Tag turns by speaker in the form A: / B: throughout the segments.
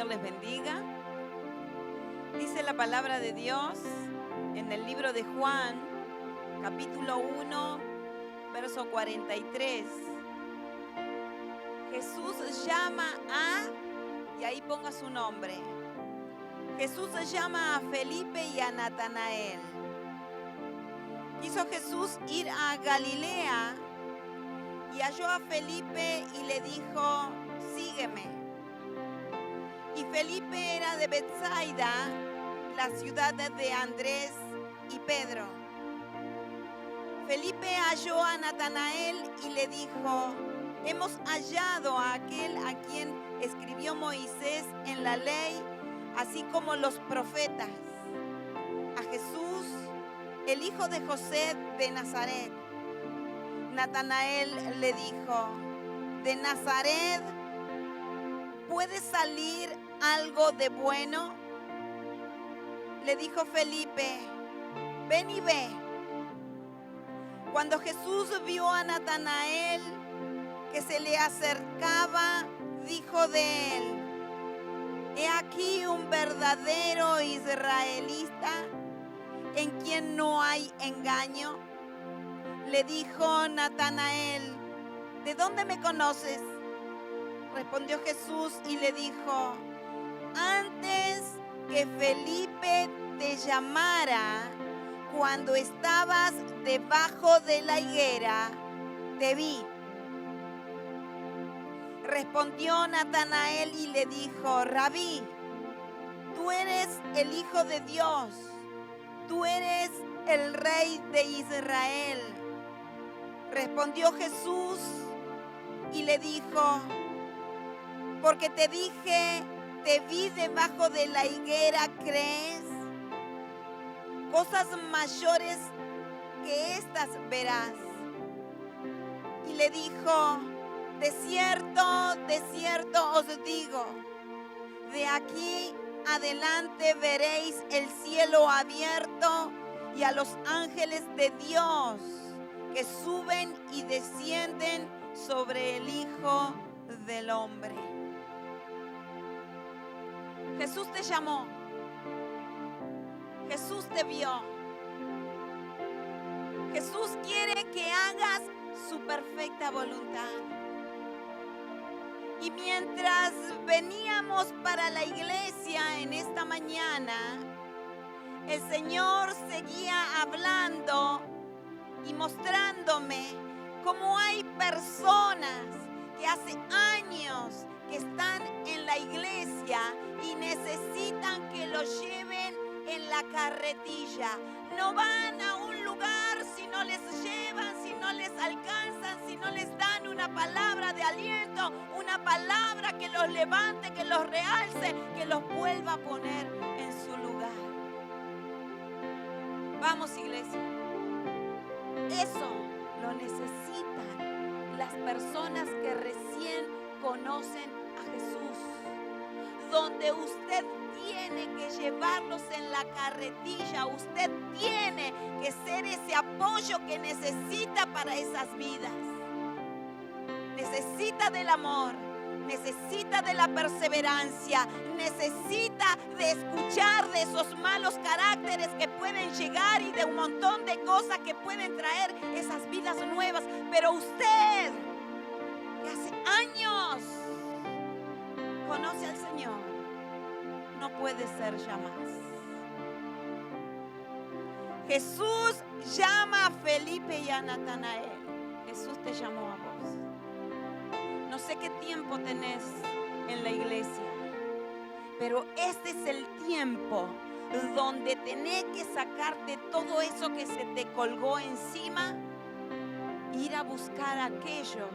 A: les bendiga. Dice la palabra de Dios en el libro de Juan, capítulo 1, verso 43. Jesús llama y ahí ponga su nombre. Jesús llama a Felipe y a Natanael. Quiso Jesús ir a Galilea y halló a Felipe y le dijo: sígueme. Y Felipe era de Betsaida, la ciudad de Andrés y Pedro. Felipe halló a Natanael y le dijo: hemos hallado a aquel a quien escribió Moisés en la ley, así como los profetas, a Jesús, el hijo de José de Nazaret. Natanael le dijo: ¿de Nazaret puede salir algo de bueno? Le dijo Felipe: ven y ve. Cuando Jesús vio a Natanael que se le acercaba, dijo de él: he aquí un verdadero israelita en quien no hay engaño. Le dijo Natanael: ¿de dónde me conoces? Respondió Jesús y le dijo: antes que Felipe te llamara, cuando estabas debajo de la higuera, te vi. Respondió Natanael y le dijo: Rabí, tú eres el Hijo de Dios, tú eres el Rey de Israel. Respondió Jesús y le dijo: porque te dije, te vi debajo de la higuera, ¿crees? Cosas mayores que estas verás. Y le dijo: de cierto os digo, de aquí adelante veréis el cielo abierto y a los ángeles de Dios que suben y descienden sobre el Hijo del Hombre. Jesús te llamó, Jesús te vio, Jesús quiere que hagas su perfecta voluntad. Y mientras veníamos para la iglesia en esta mañana, el Señor seguía hablando y mostrándome cómo hay personas que hace años que están en la iglesia y necesitan que los lleven en la carretilla. No van a un lugar si no les llevan, si no les alcanzan, si no les dan una palabra de aliento, una palabra que los levante, que los realce, que los vuelva a poner en su lugar. Vamos, iglesia. Eso lo necesitan las personas que recién conocen a Jesús. Donde usted tiene que llevarlos en la carretilla, usted tiene que ser ese apoyo que necesita para esas vidas. Necesita del amor, necesita de la perseverancia, necesita de escuchar de esos malos caracteres que pueden llegar y de un montón de cosas que pueden traer esas vidas nuevas. Pero usted, que hace años conoce al Señor, no puede ser ya más. Jesús llama a Felipe y a Natanael. Jesús te llamó a vos. No sé qué tiempo tenés en la iglesia, pero este es el tiempo donde tenés que sacarte todo eso que se te colgó encima, ir a buscar a aquellos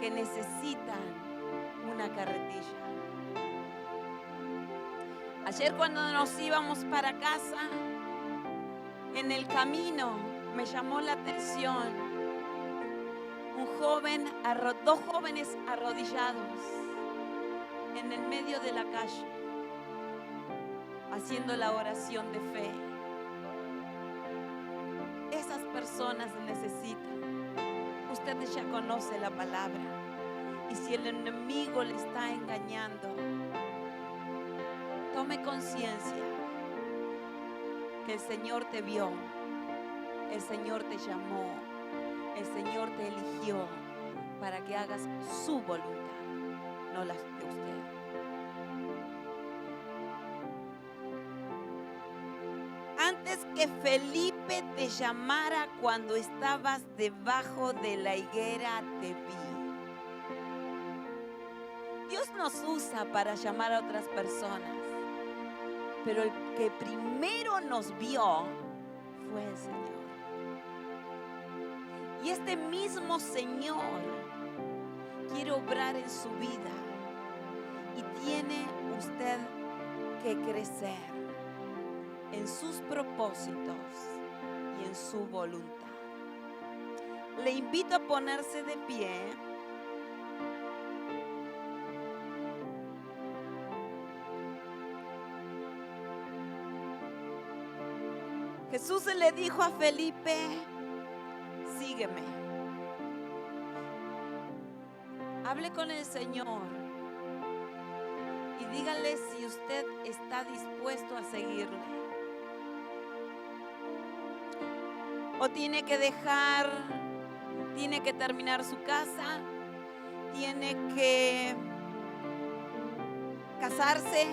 A: que necesitan una carretilla. Ayer cuando nos íbamos para casa, en el camino me llamó la atención dos jóvenes arrodillados en el medio de la calle, haciendo la oración de fe. Esas personas necesitan. Usted ya conoce la palabra. Y si el enemigo le está engañando, tome conciencia que el Señor te vio, el Señor te llamó, el Señor te eligió para que hagas su voluntad, no la de usted. Antes que Felipe te llamara cuando estabas debajo de la higuera, te vi. Dios nos usa para llamar a otras personas, pero el que primero nos vio fue el Señor. Y este mismo Señor quiere obrar en su vida y tiene usted que crecer en sus propósitos y en su voluntad. Le invito a ponerse de pie. Jesús le dijo a Felipe: sígueme. Hable con el Señor y dígale si usted está dispuesto a seguirle. O tiene que dejar, tiene que terminar su casa, tiene que casarse,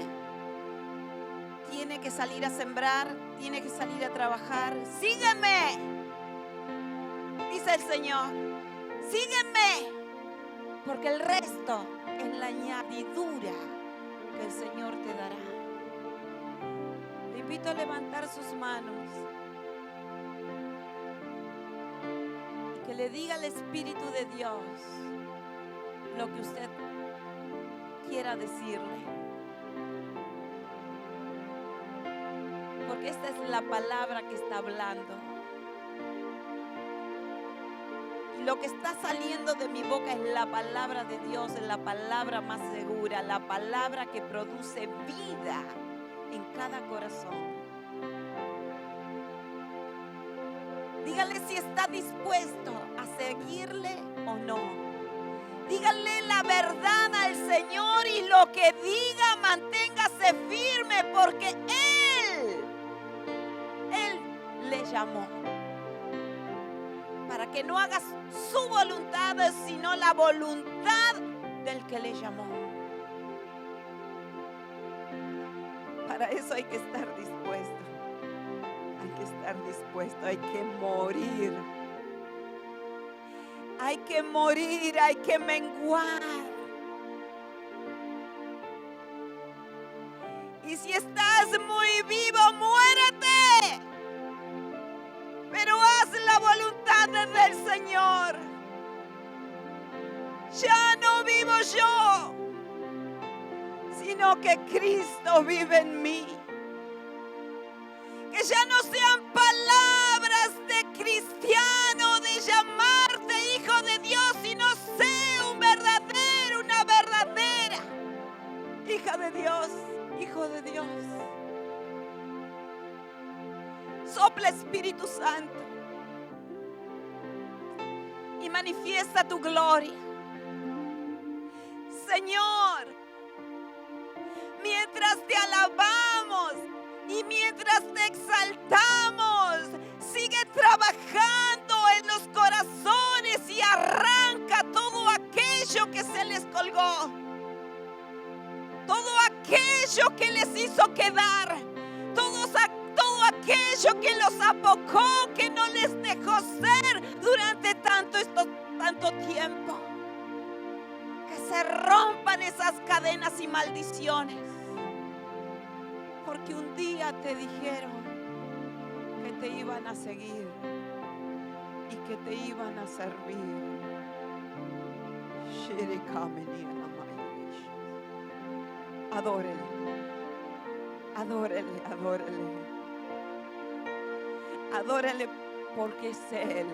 A: tiene que salir a sembrar, tiene que salir a trabajar. Sígueme, dice el Señor, sígueme, porque el resto es la añadidura que el Señor te dará. Le invito a levantar sus manos y que le diga al Espíritu de Dios lo que usted quiera decirle. Porque esta es la palabra que está hablando. Y lo que está saliendo de mi boca es la palabra de Dios, es la palabra más segura, la palabra que produce vida en cada corazón. Dígale si está dispuesto a seguirle o no. Dígale la verdad al Señor y lo que diga, manténgase firme, porque Él le llamó para que no hagas su voluntad, sino la voluntad del que le llamó. Para eso hay que estar dispuesto. Hay que estar dispuesto, hay que morir. Hay que morir, hay que menguar. Y si estás muy vivo, muérete. Pero haz la voluntad del Señor. Ya no vivo yo, sino que Cristo vive en mí. Que ya no sean palabras de cristiano, de llamarte hijo de Dios, sino sé una verdadera hija de Dios, hijo de Dios. Sopla, Espíritu Santo, y manifiesta tu gloria. Señor, mientras te alabamos y mientras te exaltamos, sigue trabajando en los corazones y arranca todo aquello que se les colgó, todo aquello que les hizo quedar, todo aquello que los apocó, que no les dejó ser durante tanto tiempo. Que se rompan esas cadenas y maldiciones, porque un día te dijeron que te iban a seguir y que te iban a servir. Adórele, adórele, adórele. Adórele, porque es Él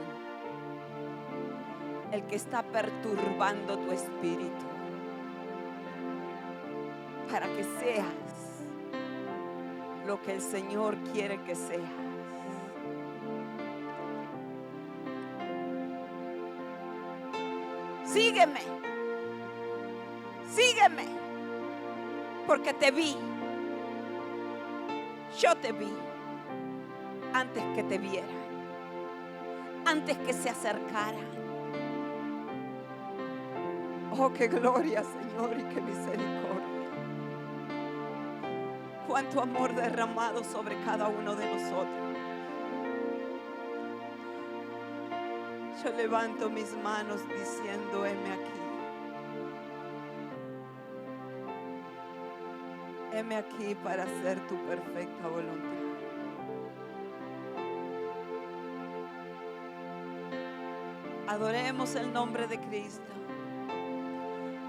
A: el que está perturbando tu espíritu para que seas lo que el Señor quiere que seas. Sígueme, sígueme, porque te vi Yo te vi antes que te viera, antes que se acercara. Oh, qué gloria, Señor, y qué misericordia. Cuánto amor derramado sobre cada uno de nosotros. Yo levanto mis manos diciendo, heme aquí. Heme aquí para hacer tu perfecta voluntad. Adoremos el nombre de Cristo.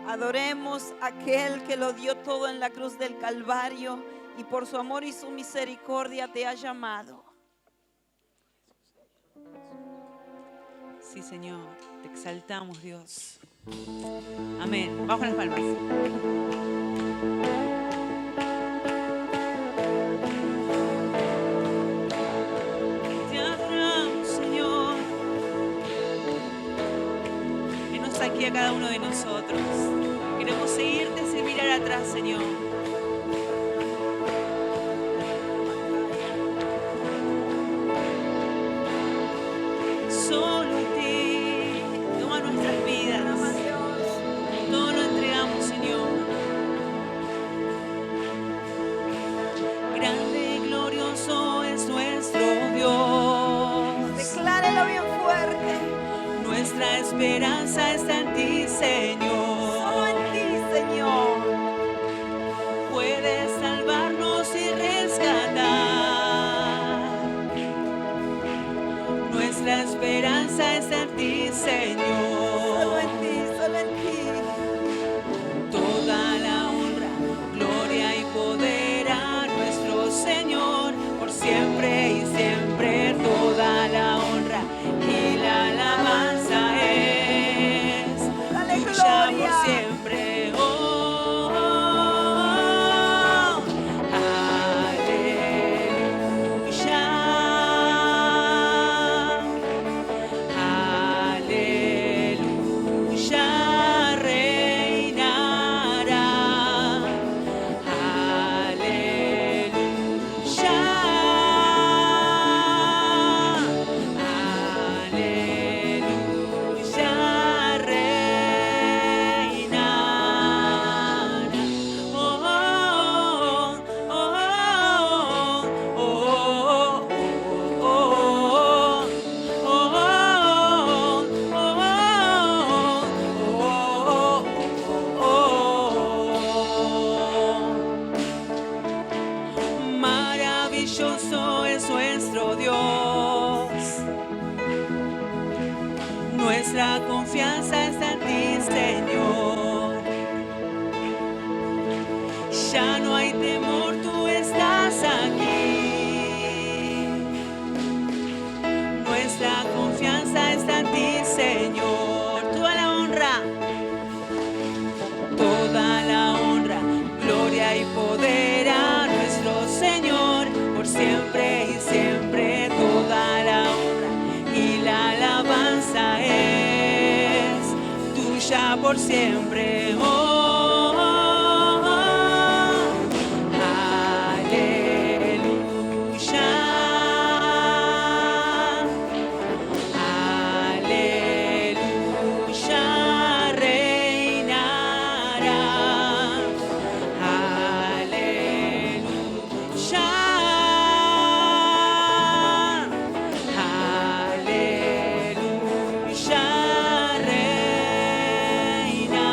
A: Adoremos a aquel que lo dio todo en la cruz del Calvario y por su amor y su misericordia te ha llamado.
B: Sí, Señor, te exaltamos, Dios. Amén. Vamos con las palmas. Te adoramos, Señor. Venos aquí a cada uno de nosotros. Queremos seguirte sin mirar atrás, Señor. Solo a ti, toma nuestras vidas. Todo lo entregamos, Señor. Grande y glorioso es nuestro Dios.
A: Declárelo bien fuerte.
B: Nuestra esperanza está en ti, Señor.
A: Solo en ti, Señor.
B: Puedes salvarnos y rescatar. Nuestra esperanza está en ti, Señor.
A: Solo en ti, solo en ti.
B: Toda la honra, gloria y poder a nuestro Señor, por siempre y siempre. Toda la honra y la alabanza es
A: Dale
B: tuya
A: gloria.
B: por siempre. Oh, aleluya. Aleluya, reinará. Aleluya. Aleluya, reinará. Oh, oh, oh, oh, oh, maravilloso es nuestro Dios. Nuestra confianza está en ti, Señor. Ya no hay temor, tú estás aquí. Nuestra confianza está en ti, Señor. Toda la honra, gloria y poder a nuestro Señor, por siempre y siempre. Toda la honra y la alabanza es tuya por siempre. Oh, oh, oh. Aleluya. Aleluya, reinará. Aleluya. Aleluya, reinará.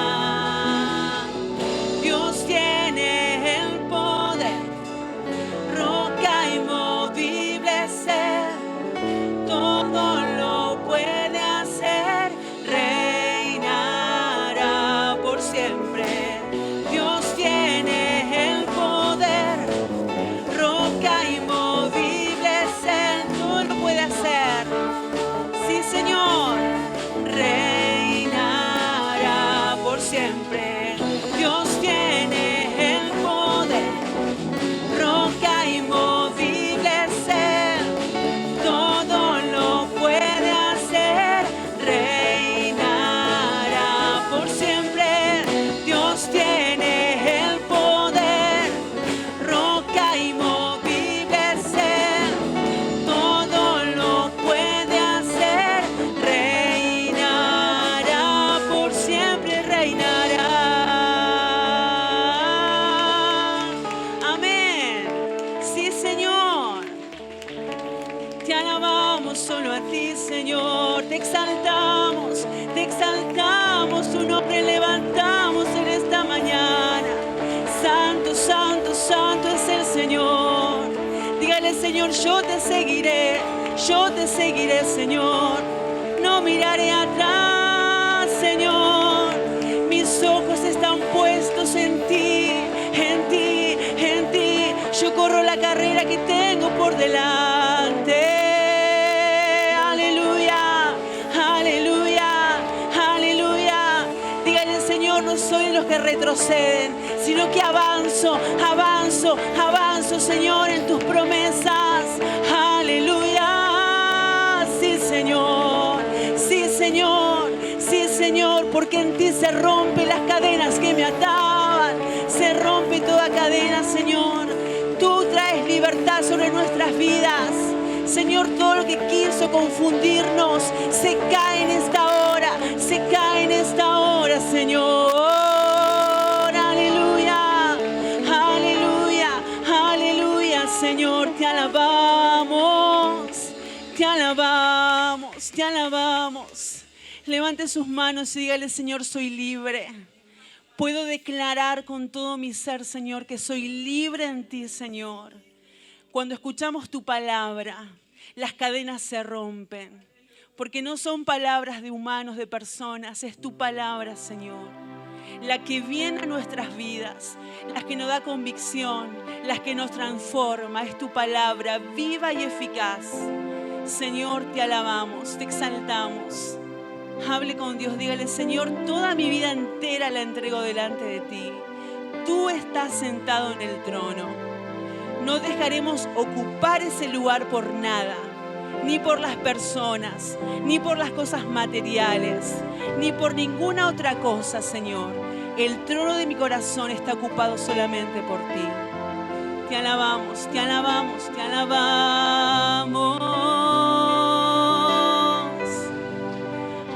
B: Te alabamos solo a ti, Señor. Te exaltamos, tu nombre levantamos en esta mañana. Santo, santo, santo es el Señor. Dígale, Señor, yo te seguiré, Señor. No miraré atrás, Señor. Mis ojos están puestos en ti, en ti, en ti. Yo corro la carrera que tengo por delante. Aleluya, aleluya, aleluya. Dígale, Señor, no soy de los que retroceden, sino que avanzo, avanzo, avanzo, Señor, en tus promesas. Aleluya. Sí, Señor, sí, Señor, sí, Señor, porque en ti se rompen las cadenas que me ataban. Se rompe toda cadena, Señor. Tú traes libertad sobre nuestras vidas. Señor, todo lo que quiso confundirnos se cae en esta hora, se cae en esta hora, Señor. Aleluya, aleluya, aleluya, Señor, te alabamos, te alabamos, te alabamos. Levante sus manos y dígale, Señor, soy libre. Puedo declarar con todo mi ser, Señor, que soy libre en ti, Señor. Cuando escuchamos tu palabra, las cadenas se rompen. Porque no son palabras de humanos, de personas, es tu palabra, Señor. La que viene a nuestras vidas, la que nos da convicción, la que nos transforma, es tu palabra viva y eficaz. Señor, te alabamos, te exaltamos. Hable con Dios, dígale, Señor, toda mi vida entera la entrego delante de ti. Tú estás sentado en el trono. No dejaremos ocupar ese lugar por nada, ni por las personas, ni por las cosas materiales, ni por ninguna otra cosa, Señor. El trono de mi corazón está ocupado solamente por ti. Te alabamos, te alabamos, te alabamos.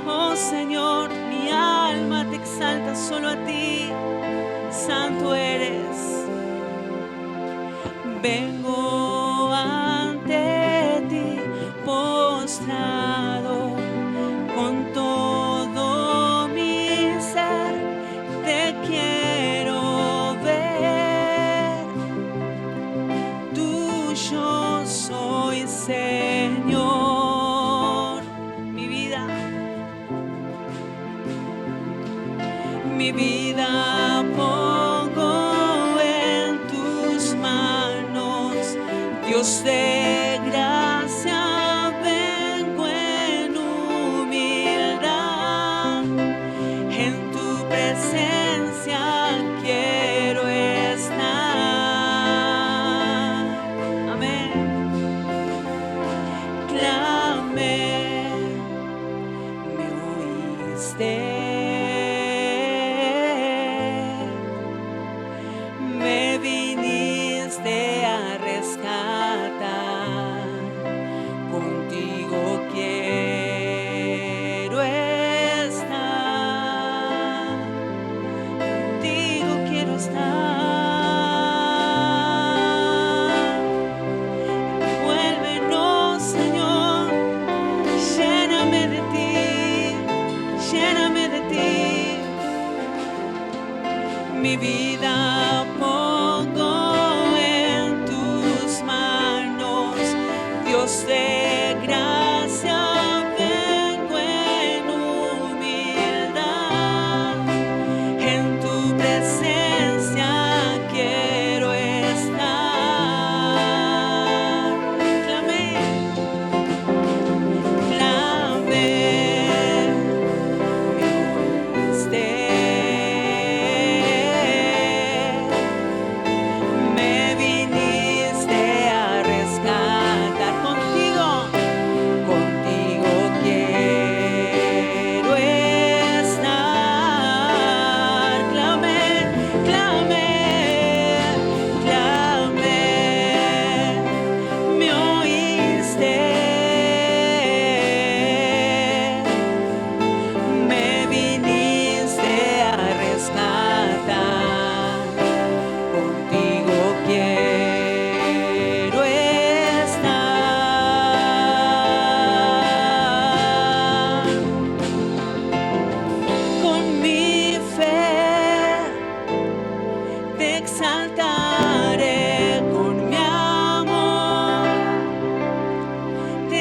B: Oh Señor, mi alma te exalta solo a ti. Santo eres. Vengo ante ti postrado con todo mi ser. Te quiero ver. Tuyo soy, Señor. Mi vida pongo en tus manos, Dios de gracia, vengo en humildad, en tu presencia quiero estar. Amén. Clamé, me oíste. Mi vida pongo en tus manos, Dios de gracia, vengo en humildad, en tu presencia quiero estar. Clamé, clamé, me oíste.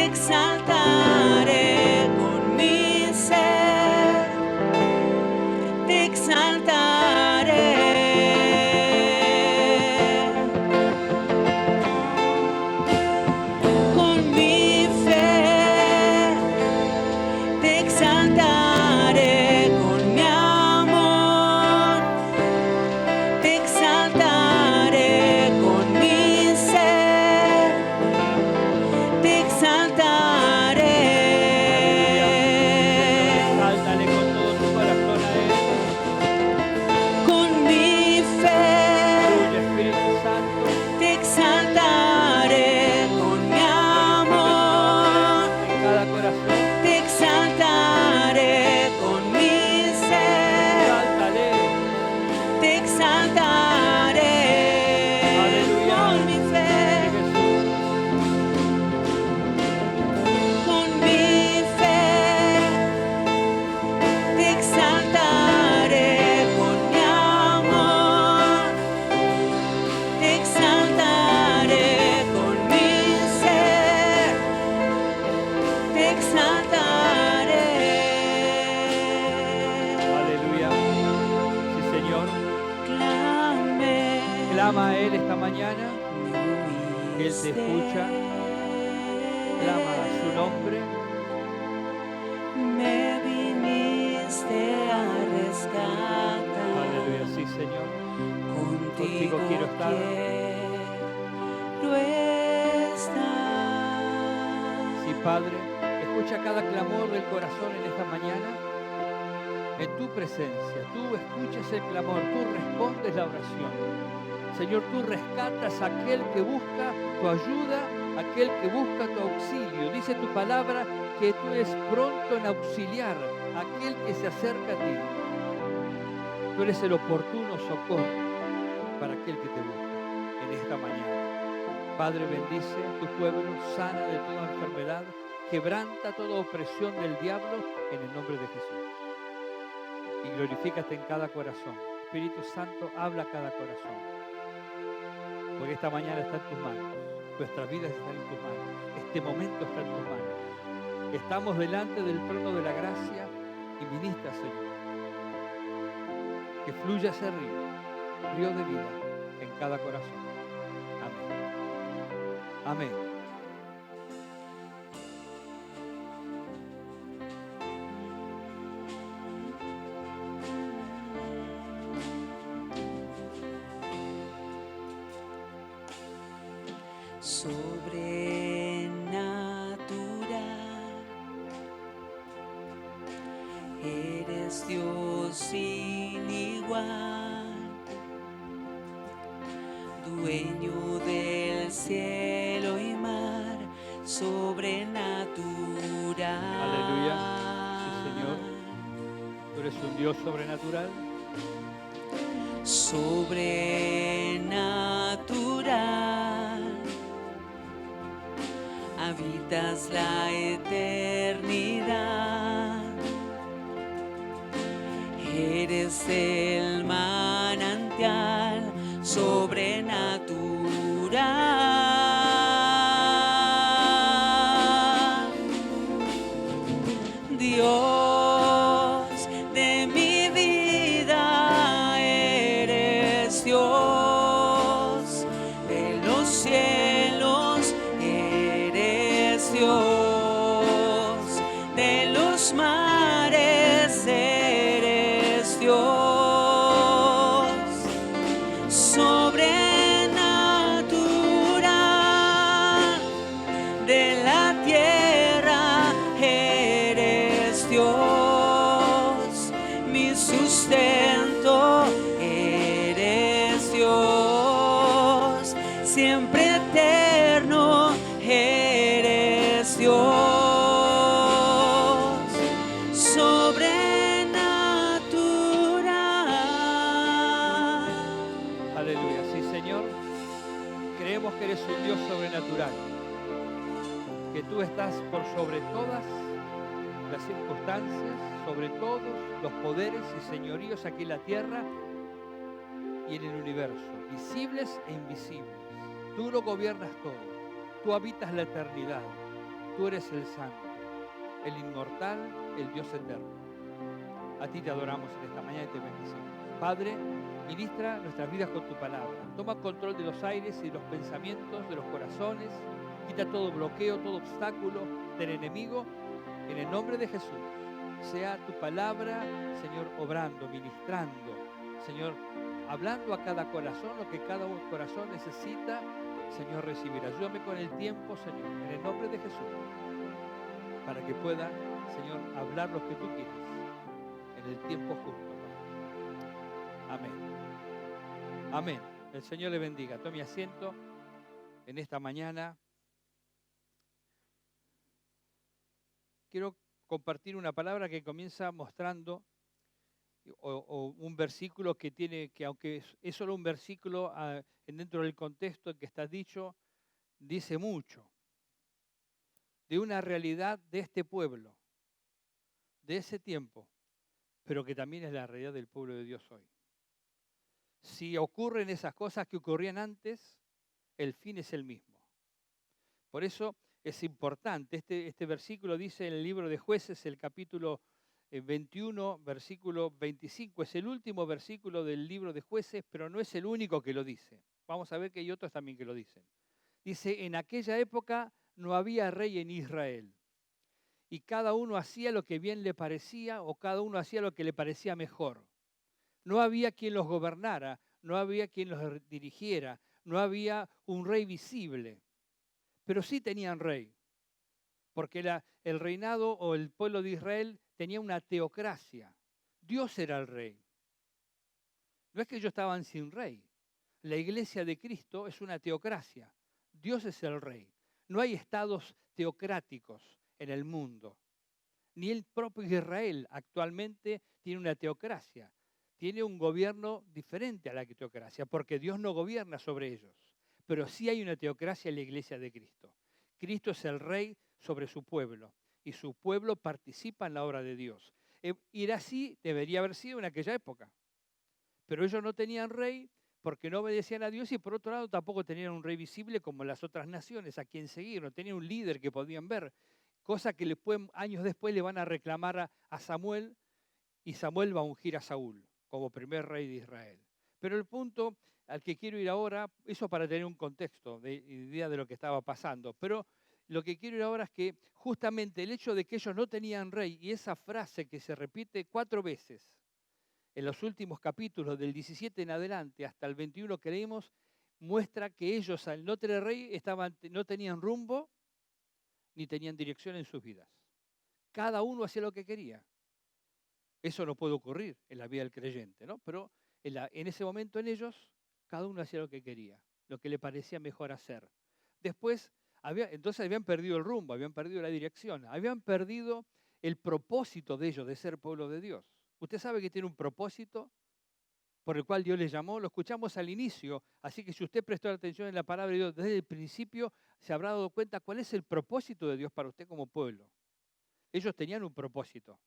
B: exaltaré con mi ser, te exaltaré. Con mi fe, te exaltaré con mi amor, te exaltaré con mi ser, te exaltaré.
C: Exáltale con todo tu corazón a Él.
B: Con mi fe,
C: Fluye, Espíritu Santo.
B: te exaltaré con mi amor,
C: En cada corazón.
B: te exaltaré con mi ser,
C: Exáltale.
B: te exaltaré.
C: Aleluya.
B: Con mi fe,
C: Sí, Jesús.
B: con mi fe, te exaltaré con mi amor, te exaltaré con mi ser, te exaltaré.
C: Aleluya. Sí, Señor.
B: Clame,
C: Clama a Él esta mañana.
B: me
C: Él te escucha. Clama a su nombre.
B: me viniste a rescatar.
C: Aleluya. Sí, Señor.
B: Contigo
C: quiero estar.
B: quiero estar.
C: Sí, Padre. Escucha cada clamor del corazón en esta mañana. En tu presencia, tú escuchas el clamor, tú respondes la oración. Señor, tú rescatas a aquel que busca tu ayuda, aquel que busca tu auxilio. Dice tu palabra que tú eres pronto en auxiliar a aquel que se acerca a ti. Tú eres el oportuno socorro para aquel que te busca en esta mañana. Padre, bendice a tu pueblo, sana de toda enfermedad, quebranta toda opresión del diablo en el nombre de Jesús. Y glorifícate en cada corazón. Espíritu Santo, habla a cada corazón. Porque esta mañana está en tus manos. Nuestras vidas están en tus manos. Este momento está en tus manos. Estamos delante del trono de la gracia y ministra, Señor. Que fluya ese río de vida en cada corazón. Amén. Amén.
B: Sobrenatural, eres Dios sin igual, dueño del cielo y mar, sobrenatural.
C: Aleluya. Sí, Señor. Tú eres un Dios sobrenatural.
B: Sobrenatural, habitas la eternidad, eres el manantial sobrenatural. Dios de mi vida, eres Dios de los cielos, eres Dios de los mares, eres Dios sobrenatural, de la tierra eres Dios, mi sustento eres Dios, siempre eterno eres Dios, sobrenatural.
C: Aleluya. Sí, Señor. Creemos que eres un Dios sobrenatural. Que tú estás por sobre todas las circunstancias, sobre todos los poderes y señoríos aquí en la tierra y en el universo, visibles e invisibles. Tú lo gobiernas todo. Tú habitas la eternidad. Tú eres el Santo, el inmortal, el Dios eterno. A ti te adoramos en esta mañana y te bendecimos. Padre, ministra nuestras vidas con tu palabra. Toma control de los aires y de los pensamientos, de los corazones. Quita todo bloqueo, todo obstáculo del enemigo. En el nombre de Jesús, sea tu palabra, Señor, obrando, ministrando. Señor, hablando a cada corazón lo que cada corazón necesita, Señor, recibir. Ayúdame con el tiempo, Señor, en el nombre de Jesús, para que pueda, Señor, hablar lo que tú quieres en el tiempo justo. Amén. Amén. El Señor le bendiga. Tome asiento en esta mañana. Quiero compartir una palabra que comienza mostrando o un versículo que aunque es solo un versículo dentro del contexto en que está dicho, dice mucho de una realidad de este pueblo, de ese tiempo, pero que también es la realidad del pueblo de Dios hoy. Si ocurren esas cosas que ocurrían antes, el fin es el mismo. Por eso es importante, este versículo dice en el libro de Jueces, el capítulo 21, versículo 25, es el último versículo del libro de Jueces, pero no es el único que lo dice. Vamos a ver que hay otros también que lo dicen. Dice, en aquella época no había rey en Israel, y cada uno hacía lo que bien le parecía, o cada uno hacía lo que le parecía mejor. No había quien los gobernara, no había quien los dirigiera, no había un rey visible, pero sí tenían rey, porque el reinado o el pueblo de Israel tenía una teocracia. Dios era el rey. No es que ellos estaban sin rey. La iglesia de Cristo es una teocracia. Dios es el rey. No hay estados teocráticos en el mundo. Ni el propio Israel actualmente tiene una teocracia. Tiene un gobierno diferente a la teocracia, porque Dios no gobierna sobre ellos. Pero sí hay una teocracia en la iglesia de Cristo. Cristo es el rey sobre su pueblo, y su pueblo participa en la obra de Dios. Y era así, debería haber sido en aquella época. Pero ellos no tenían rey porque no obedecían a Dios, y por otro lado tampoco tenían un rey visible como las otras naciones a quien seguir, no tenían un líder que podían ver, cosa que años después le van a reclamar a Samuel, y Samuel va a ungir a Saúl como primer rey de Israel. Pero el punto al que quiero ir ahora, eso para tener un contexto de idea de lo que estaba pasando, pero lo que quiero ir ahora es que justamente el hecho de que ellos no tenían rey, y esa frase que se repite 4 veces en los últimos capítulos, del 17 en adelante hasta el 21 que leímos, muestra que ellos al no tener rey no tenían rumbo ni tenían dirección en sus vidas. Cada uno hacía lo que quería. Eso no puede ocurrir en la vida del creyente, ¿no? Pero en ese momento en ellos, cada uno hacía lo que quería, lo que le parecía mejor hacer. Después, entonces habían perdido el rumbo, habían perdido la dirección, habían perdido el propósito de ellos de ser pueblo de Dios. Usted sabe que tiene un propósito por el cual Dios les llamó, lo escuchamos al inicio, así que si usted prestó atención en la palabra de Dios desde el principio, se habrá dado cuenta cuál es el propósito de Dios para usted como pueblo. Ellos tenían un propósito.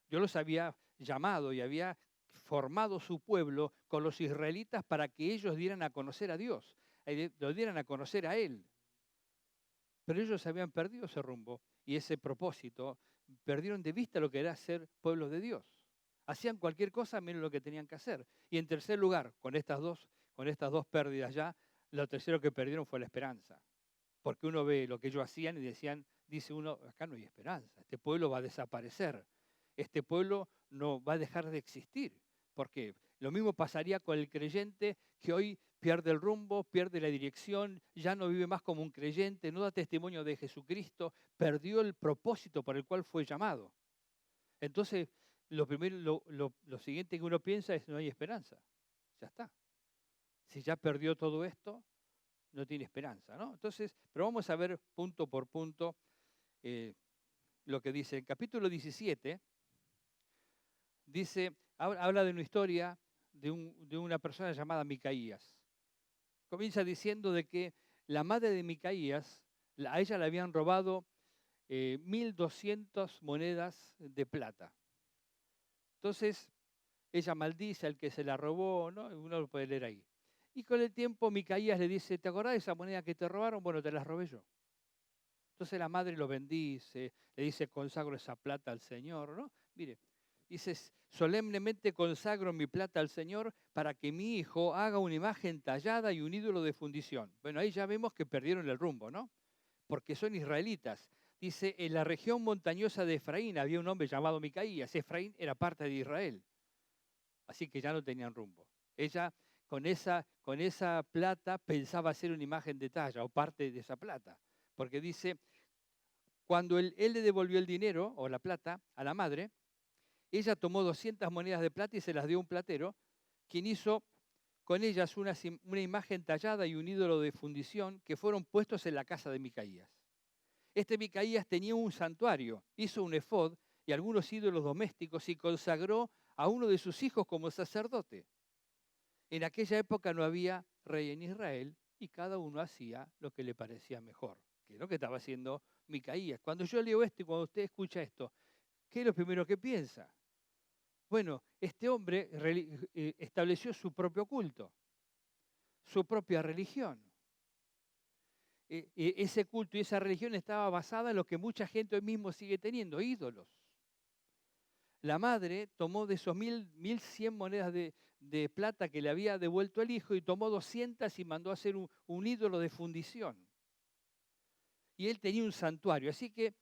C: Dios los había llamado y había formado su pueblo con los israelitas para que ellos dieran a conocer a Dios, lo dieran a conocer a Él. Pero ellos habían perdido ese rumbo y ese propósito, perdieron de vista lo que era ser pueblo de Dios. Hacían cualquier cosa menos lo que tenían que hacer. Y en tercer lugar, con estas dos pérdidas ya, lo tercero que perdieron fue la esperanza. Porque uno ve lo que ellos hacían y dice uno, acá no hay esperanza, este pueblo va a desaparecer, este pueblo no va a dejar de existir. Porque lo mismo pasaría con el creyente que hoy pierde el rumbo, pierde la dirección, ya no vive más como un creyente, no da testimonio de Jesucristo, perdió el propósito por el cual fue llamado. Entonces, lo siguiente que uno piensa es no hay esperanza. Ya está. Si ya perdió todo esto, no tiene esperanza, ¿no? Entonces, pero vamos a ver punto por punto lo que dice. El capítulo 17 habla de una historia de una persona llamada Micaías. Comienza diciendo de que la madre de Micaías, a ella le habían robado 1.200 monedas de plata. Entonces, ella maldice al que se la robó, ¿no? Uno lo puede leer ahí. Y con el tiempo Micaías le dice, ¿te acordás de esa moneda que te robaron? Bueno, te la robé yo. Entonces la madre lo bendice, le dice, consagro esa plata al Señor, ¿no? Mire, dice, solemnemente consagro mi plata al Señor para que mi hijo haga una imagen tallada y un ídolo de fundición. Bueno, ahí ya vemos que perdieron el rumbo, ¿no? Porque son israelitas. Dice, en la región montañosa de Efraín había un hombre llamado Micaías. Efraín era parte de Israel, así que ya no tenían rumbo. Ella con esa plata pensaba hacer una imagen de talla o parte de esa plata. Porque dice, cuando él le devolvió el dinero o la plata a la madre, ella tomó 200 monedas de plata y se las dio a un platero, quien hizo con ellas una imagen tallada y un ídolo de fundición que fueron puestos en la casa de Micaías. Este Micaías tenía un santuario, hizo un efod y algunos ídolos domésticos y consagró a uno de sus hijos como sacerdote. En aquella época no había rey en Israel y cada uno hacía lo que le parecía mejor, que es lo que estaba haciendo Micaías. Cuando yo leo esto y cuando usted escucha esto, ¿qué es lo primero que piensa? Bueno, este hombre estableció su propio culto, su propia religión. Ese culto y esa religión estaba basada en lo que mucha gente hoy mismo sigue teniendo, ídolos. La madre tomó de esos 1.100 monedas de plata que le había devuelto el hijo y tomó 200 y mandó a hacer un ídolo de fundición. Y él tenía un santuario, así que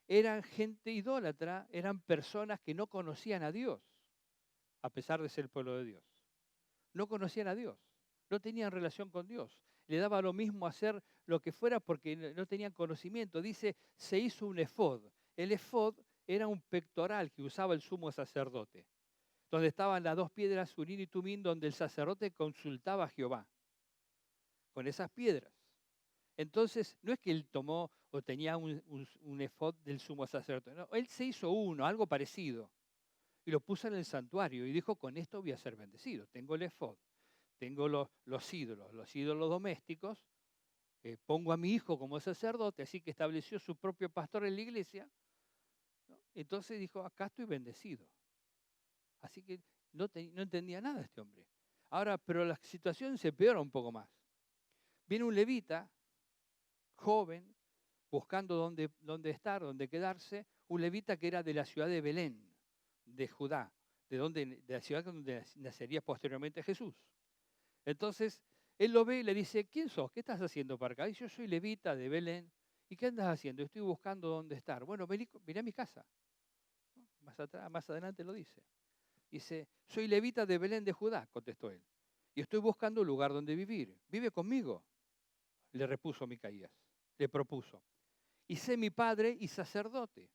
C: eran gente idólatra, eran personas que no conocían a Dios, a pesar de ser el pueblo de Dios. No conocían a Dios, no tenían relación con Dios. Le daba lo mismo hacer lo que fuera porque no tenían conocimiento. Dice, se hizo un efod. El efod era un pectoral que usaba el sumo sacerdote, donde estaban las dos piedras, Urín y Tumín, donde el sacerdote consultaba a Jehová, con esas piedras. Entonces, no es que él tomó o tenía un efod del sumo sacerdote, no, él se hizo uno, algo parecido, y lo puso en el santuario y dijo, con esto voy a ser bendecido. Tengo el efod, tengo los ídolos domésticos, pongo a mi hijo como sacerdote, así que estableció su propio pastor en la iglesia, ¿no? Entonces dijo, acá estoy bendecido. Así que no entendía nada este hombre. Ahora, pero la situación se empeora un poco más. Viene un levita, joven, buscando dónde estar, dónde quedarse, un levita que era de la ciudad de Belén, de Judá, de la ciudad donde nacería posteriormente Jesús. Entonces, él lo ve y le dice, ¿quién sos? ¿Qué estás haciendo para acá? Y yo soy levita de Belén. ¿Y qué andas haciendo? Estoy buscando dónde estar. Bueno, vení a mi casa. Más adelante lo dice. Dice, soy levita de Belén de Judá, contestó él. Y estoy buscando un lugar donde vivir. ¿Vive conmigo? Le repuso Micaías. Le propuso. Y sé mi padre y sacerdote.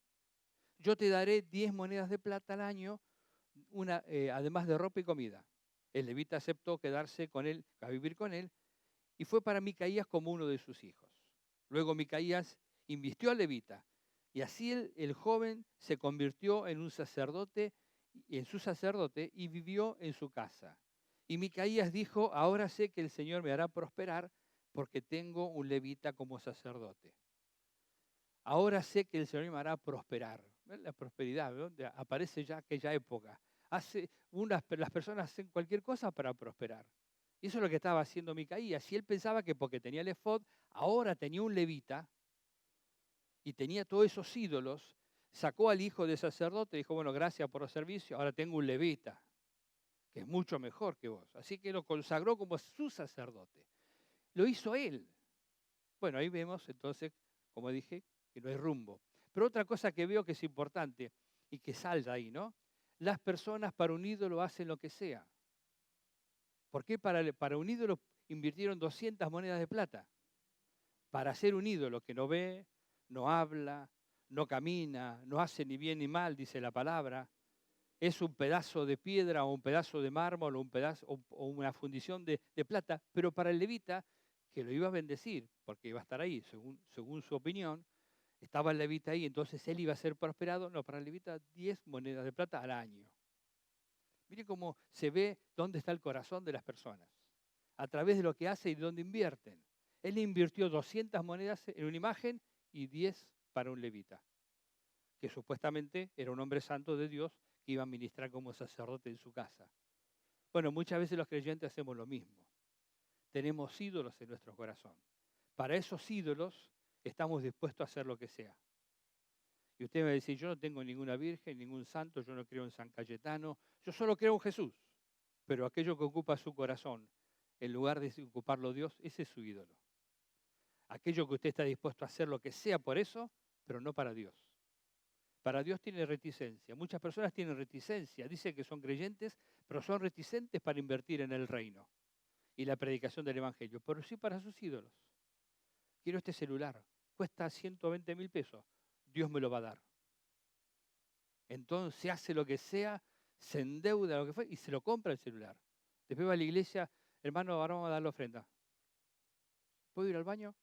C: Yo te daré 10 monedas de plata al año, además de ropa y comida. El levita aceptó quedarse con él, a vivir con él, y fue para Micaías como uno de sus hijos. Luego Micaías invistió al levita, y así el joven se convirtió en su sacerdote y vivió en su casa. Y Micaías dijo, ahora sé que el Señor me hará prosperar porque tengo un levita como sacerdote. Ahora sé que el Señor me hará prosperar. La prosperidad, ¿no? Aparece ya aquella época. Las personas hacen cualquier cosa para prosperar. Y eso es lo que estaba haciendo Micaías. Y él pensaba que porque tenía el efod, ahora tenía un levita y tenía todos esos ídolos, sacó al hijo de sacerdote y dijo, bueno, gracias por los servicios, ahora tengo un levita, que es mucho mejor que vos. Así que lo consagró como su sacerdote. Lo hizo él. Bueno, ahí vemos entonces, como dije, que no hay rumbo. Pero otra cosa que veo que es importante y que salta ahí, ¿no? Las personas para un ídolo hacen lo que sea. ¿Por qué para un ídolo invirtieron 200 monedas de plata? Para hacer un ídolo que no ve, no habla, no camina, no hace ni bien ni mal, dice la palabra. Es un pedazo de piedra o un pedazo de mármol o una fundición de plata, pero para el levita, que lo iba a bendecir, porque iba a estar ahí, según su opinión, estaba el levita ahí, entonces él iba a ser prosperado. No, para el levita 10 monedas de plata al año. Mire cómo se ve dónde está el corazón de las personas, a través de lo que hace y de dónde invierten. Él invirtió 200 monedas en una imagen y 10 para un levita, que supuestamente era un hombre santo de Dios que iba a ministrar como sacerdote en su casa. Bueno, muchas veces los creyentes hacemos lo mismo. Tenemos ídolos en nuestro corazón. Para esos ídolos estamos dispuestos a hacer lo que sea. Y usted me va a decir, yo no tengo ninguna virgen, ningún santo, yo no creo en San Cayetano, yo solo creo en Jesús. Pero aquello que ocupa su corazón, en lugar de ocuparlo Dios, ese es su ídolo. Aquello que usted está dispuesto a hacer lo que sea por eso, pero no para Dios. Para Dios tiene reticencia. Muchas personas tienen reticencia, dicen que son creyentes, pero son reticentes para invertir en el reino y la predicación del Evangelio, pero sí para sus ídolos. Quiero este celular, cuesta 120.000 pesos, Dios me lo va a dar. Entonces hace lo que sea, se endeuda lo que fue y se lo compra el celular. Después va a la iglesia, hermano, ahora vamos a dar la ofrenda. ¿Puedo ir al baño?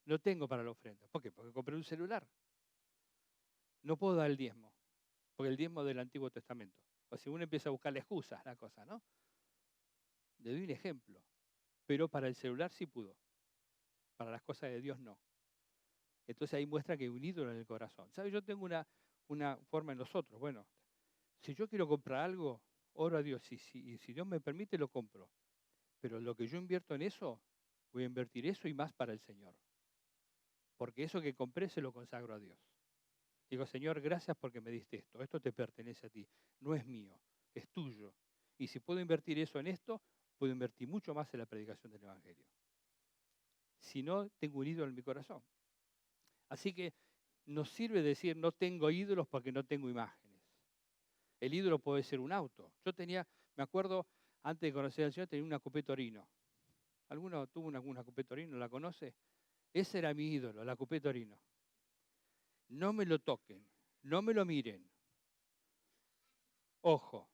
C: No tengo para la ofrenda. ¿Por qué? Porque compré un celular. No puedo dar el diezmo, porque el diezmo es del Antiguo Testamento. O si uno empieza a buscarle excusas, la cosa, ¿no? Le doy un ejemplo, pero para el celular sí pudo, para las cosas de Dios no. Entonces ahí muestra que hay un ídolo en el corazón. ¿Sabe? Yo tengo una forma en nosotros. Bueno, si yo quiero comprar algo, oro a Dios, y si Dios me permite, lo compro. Pero lo que yo invierto en eso, voy a invertir eso y más para el Señor. Porque eso que compré se lo consagro a Dios. Digo, Señor, gracias porque me diste esto. Esto te pertenece a ti. No es mío, es tuyo. Y si puedo invertir eso en esto, puedo invertir mucho más en la predicación del Evangelio. Si no, tengo un ídolo en mi corazón. Así que nos sirve decir, no tengo ídolos porque no tengo imágenes. El ídolo puede ser un auto. Yo me acuerdo, antes de conocer al Señor, tenía una Coupé Torino. ¿Alguno tuvo una Coupé Torino? ¿La conoce? Ese era mi ídolo, la Coupé Torino. No me lo toquen, no me lo miren. Ojo,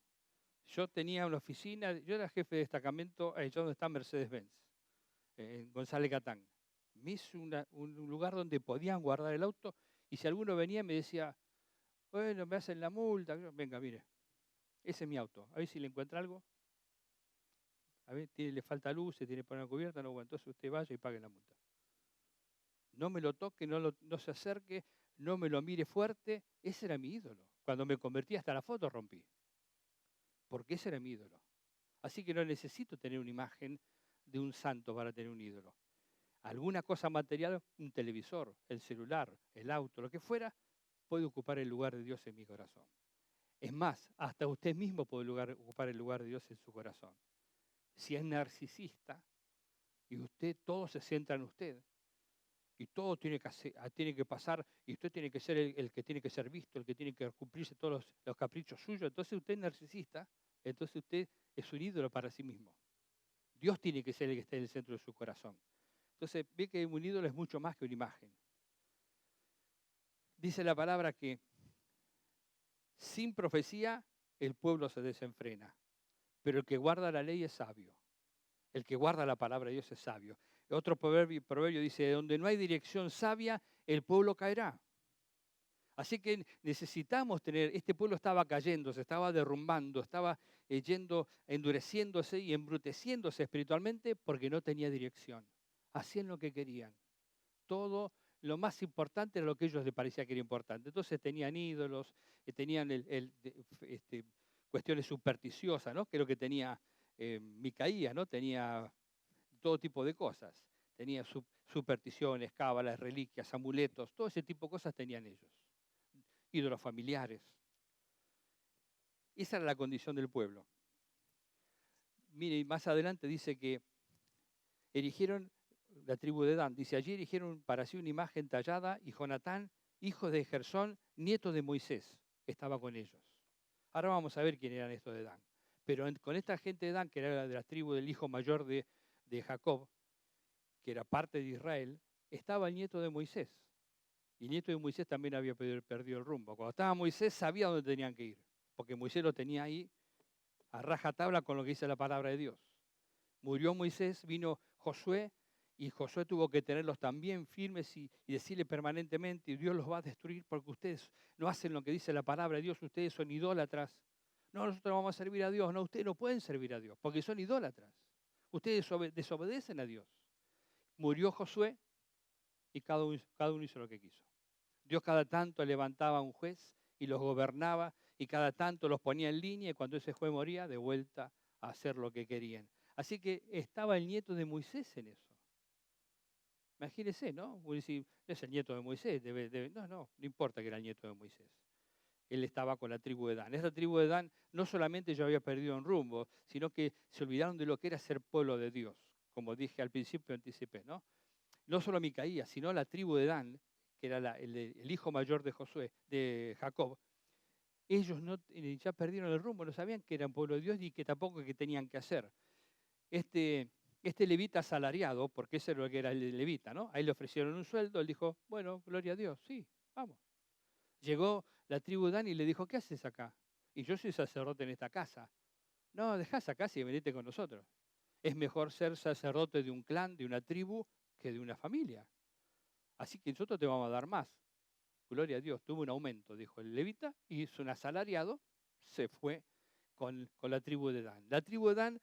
C: yo tenía una oficina, yo era jefe de destacamento allá donde está Mercedes-Benz, en González Catán. Me hizo un lugar donde podían guardar el auto y si alguno venía me decía, bueno, me hacen la multa. Venga, mire, ese es mi auto, a ver si le encuentra algo. A ver, le falta luz, se tiene que poner una cubierta, no, bueno, entonces usted vaya y pague la multa. No me lo toque, no se acerque, no me lo mire fuerte. Ese era mi ídolo. Cuando me convertí hasta la foto rompí. Porque ese era mi ídolo. Así que no necesito tener una imagen de un santo para tener un ídolo. Alguna cosa material, un televisor, el celular, el auto, lo que fuera, puede ocupar el lugar de Dios en mi corazón. Es más, hasta usted mismo puede ocupar el lugar de Dios en su corazón. Si es narcisista y todo se centra en usted, y todo tiene que pasar, y usted tiene que ser el que tiene que ser visto, el que tiene que cumplirse todos los caprichos suyos, entonces usted es narcisista, entonces usted es un ídolo para sí mismo. Dios tiene que ser el que esté en el centro de su corazón. Entonces ve que un ídolo es mucho más que una imagen. Dice la palabra que sin profecía el pueblo se desenfrena, pero el que guarda la ley es sabio. El que guarda la palabra de Dios es sabio. Otro proverbio dice, donde no hay dirección sabia, el pueblo caerá. Así que necesitamos este pueblo estaba cayendo, se estaba derrumbando, estaba endureciéndose y embruteciéndose espiritualmente porque no tenía dirección. Hacían lo que querían. Todo lo más importante era lo que a ellos les parecía que era importante. Entonces tenían ídolos, tenían cuestiones supersticiosas, ¿no? Que es lo que tenía Micaías, ¿no? Tenía todo tipo de cosas. Tenía supersticiones, cábalas, reliquias, amuletos, todo ese tipo de cosas tenían ellos. Ídolos familiares. Esa era la condición del pueblo. Mire, más adelante dice que erigieron la tribu de Dan. Dice, allí erigieron para sí una imagen tallada y Jonatán, hijo de Gersón, nieto de Moisés, estaba con ellos. Ahora vamos a ver quién eran estos de Dan. Pero con esta gente de Dan, que era de la tribu del hijo mayor de Jacob, que era parte de Israel, estaba el nieto de Moisés. Y el nieto de Moisés también había perdido el rumbo. Cuando estaba Moisés sabía dónde tenían que ir, porque Moisés lo tenía ahí a rajatabla con lo que dice la palabra de Dios. Murió Moisés, vino Josué, y Josué tuvo que tenerlos también firmes y decirle permanentemente, y Dios los va a destruir porque ustedes no hacen lo que dice la palabra de Dios, ustedes son idólatras. No, nosotros vamos a servir a Dios. No, ustedes no pueden servir a Dios porque son idólatras. Ustedes desobedecen a Dios. Murió Josué y cada uno hizo lo que quiso. Dios cada tanto levantaba a un juez y los gobernaba y cada tanto los ponía en línea y cuando ese juez moría, de vuelta a hacer lo que querían. Así que estaba el nieto de Moisés en eso. Imagínese, ¿no? Uno dice, es el nieto de Moisés, no importa que era el nieto de Moisés. Él estaba con la tribu de Dan. Esa tribu de Dan no solamente ya había perdido en rumbo, sino que se olvidaron de lo que era ser pueblo de Dios. Como dije al principio, anticipé, ¿no? No solo Micaías, sino la tribu de Dan, que era el hijo mayor de Josué, de Jacob. Ellos ya perdieron el rumbo, no sabían que eran pueblo de Dios y que tampoco que tenían que hacer. Este levita asalariado, porque ese era lo que era el levita, ¿no? Ahí le ofrecieron un sueldo, él dijo, bueno, gloria a Dios, sí, vamos. Llegó la tribu de Dan y le dijo, ¿qué haces acá? Y yo soy sacerdote en esta casa. No, dejá esa casa y venite con nosotros. Es mejor ser sacerdote de un clan, de una tribu, que de una familia. Así que nosotros te vamos a dar más. Gloria a Dios, tuvo un aumento, dijo el levita, y hizo un asalariado, se fue con la tribu de Dan. La tribu de Dan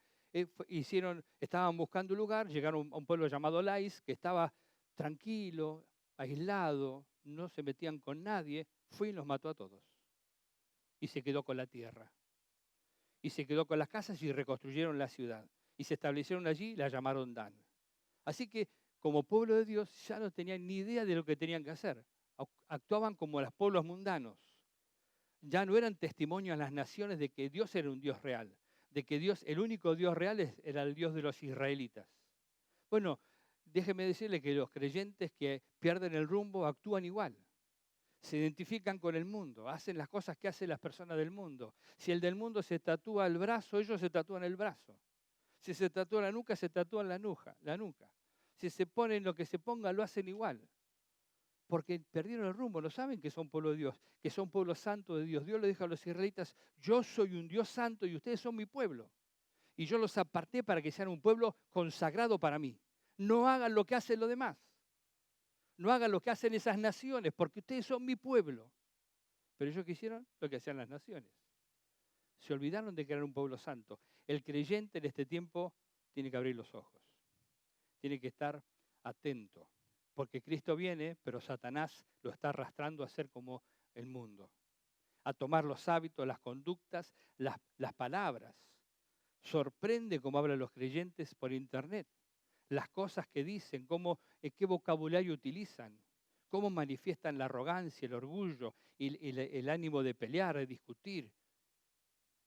C: estaban buscando un lugar, llegaron a un pueblo llamado Lais, que estaba tranquilo, aislado, no se metían con nadie, fue y los mató a todos. Y se quedó con la tierra. Y se quedó con las casas y reconstruyeron la ciudad. Y se establecieron allí y la llamaron Dan. Así que como pueblo de Dios ya no tenían ni idea de lo que tenían que hacer. Actuaban como los pueblos mundanos. Ya no eran testimonio a las naciones de que Dios era un Dios real, de que Dios, el único Dios real era el Dios de los israelitas. Bueno, déjeme decirle que los creyentes que pierden el rumbo actúan igual. Se identifican con el mundo, hacen las cosas que hacen las personas del mundo. Si el del mundo se tatúa el brazo, ellos se tatúan el brazo. Si se tatúa la nuca, se tatúan la nuca. Si se ponen lo que se ponga, lo hacen igual. Porque perdieron el rumbo, no saben que son pueblo de Dios, que son pueblo santo de Dios. Dios le dijo a los israelitas, yo soy un Dios santo y ustedes son mi pueblo. Y yo los aparté para que sean un pueblo consagrado para mí. No hagan lo que hacen los demás. No hagan lo que hacen esas naciones, porque ustedes son mi pueblo. Pero ellos quisieron lo que hacían las naciones. Se olvidaron de que eran un pueblo santo. El creyente en este tiempo tiene que abrir los ojos. Tiene que estar atento. Porque Cristo viene, pero Satanás lo está arrastrando a ser como el mundo. A tomar los hábitos, las conductas, las palabras. Sorprende cómo hablan los creyentes por internet. Las cosas que dicen, qué vocabulario utilizan, cómo manifiestan la arrogancia, el orgullo y el ánimo de pelear, de discutir.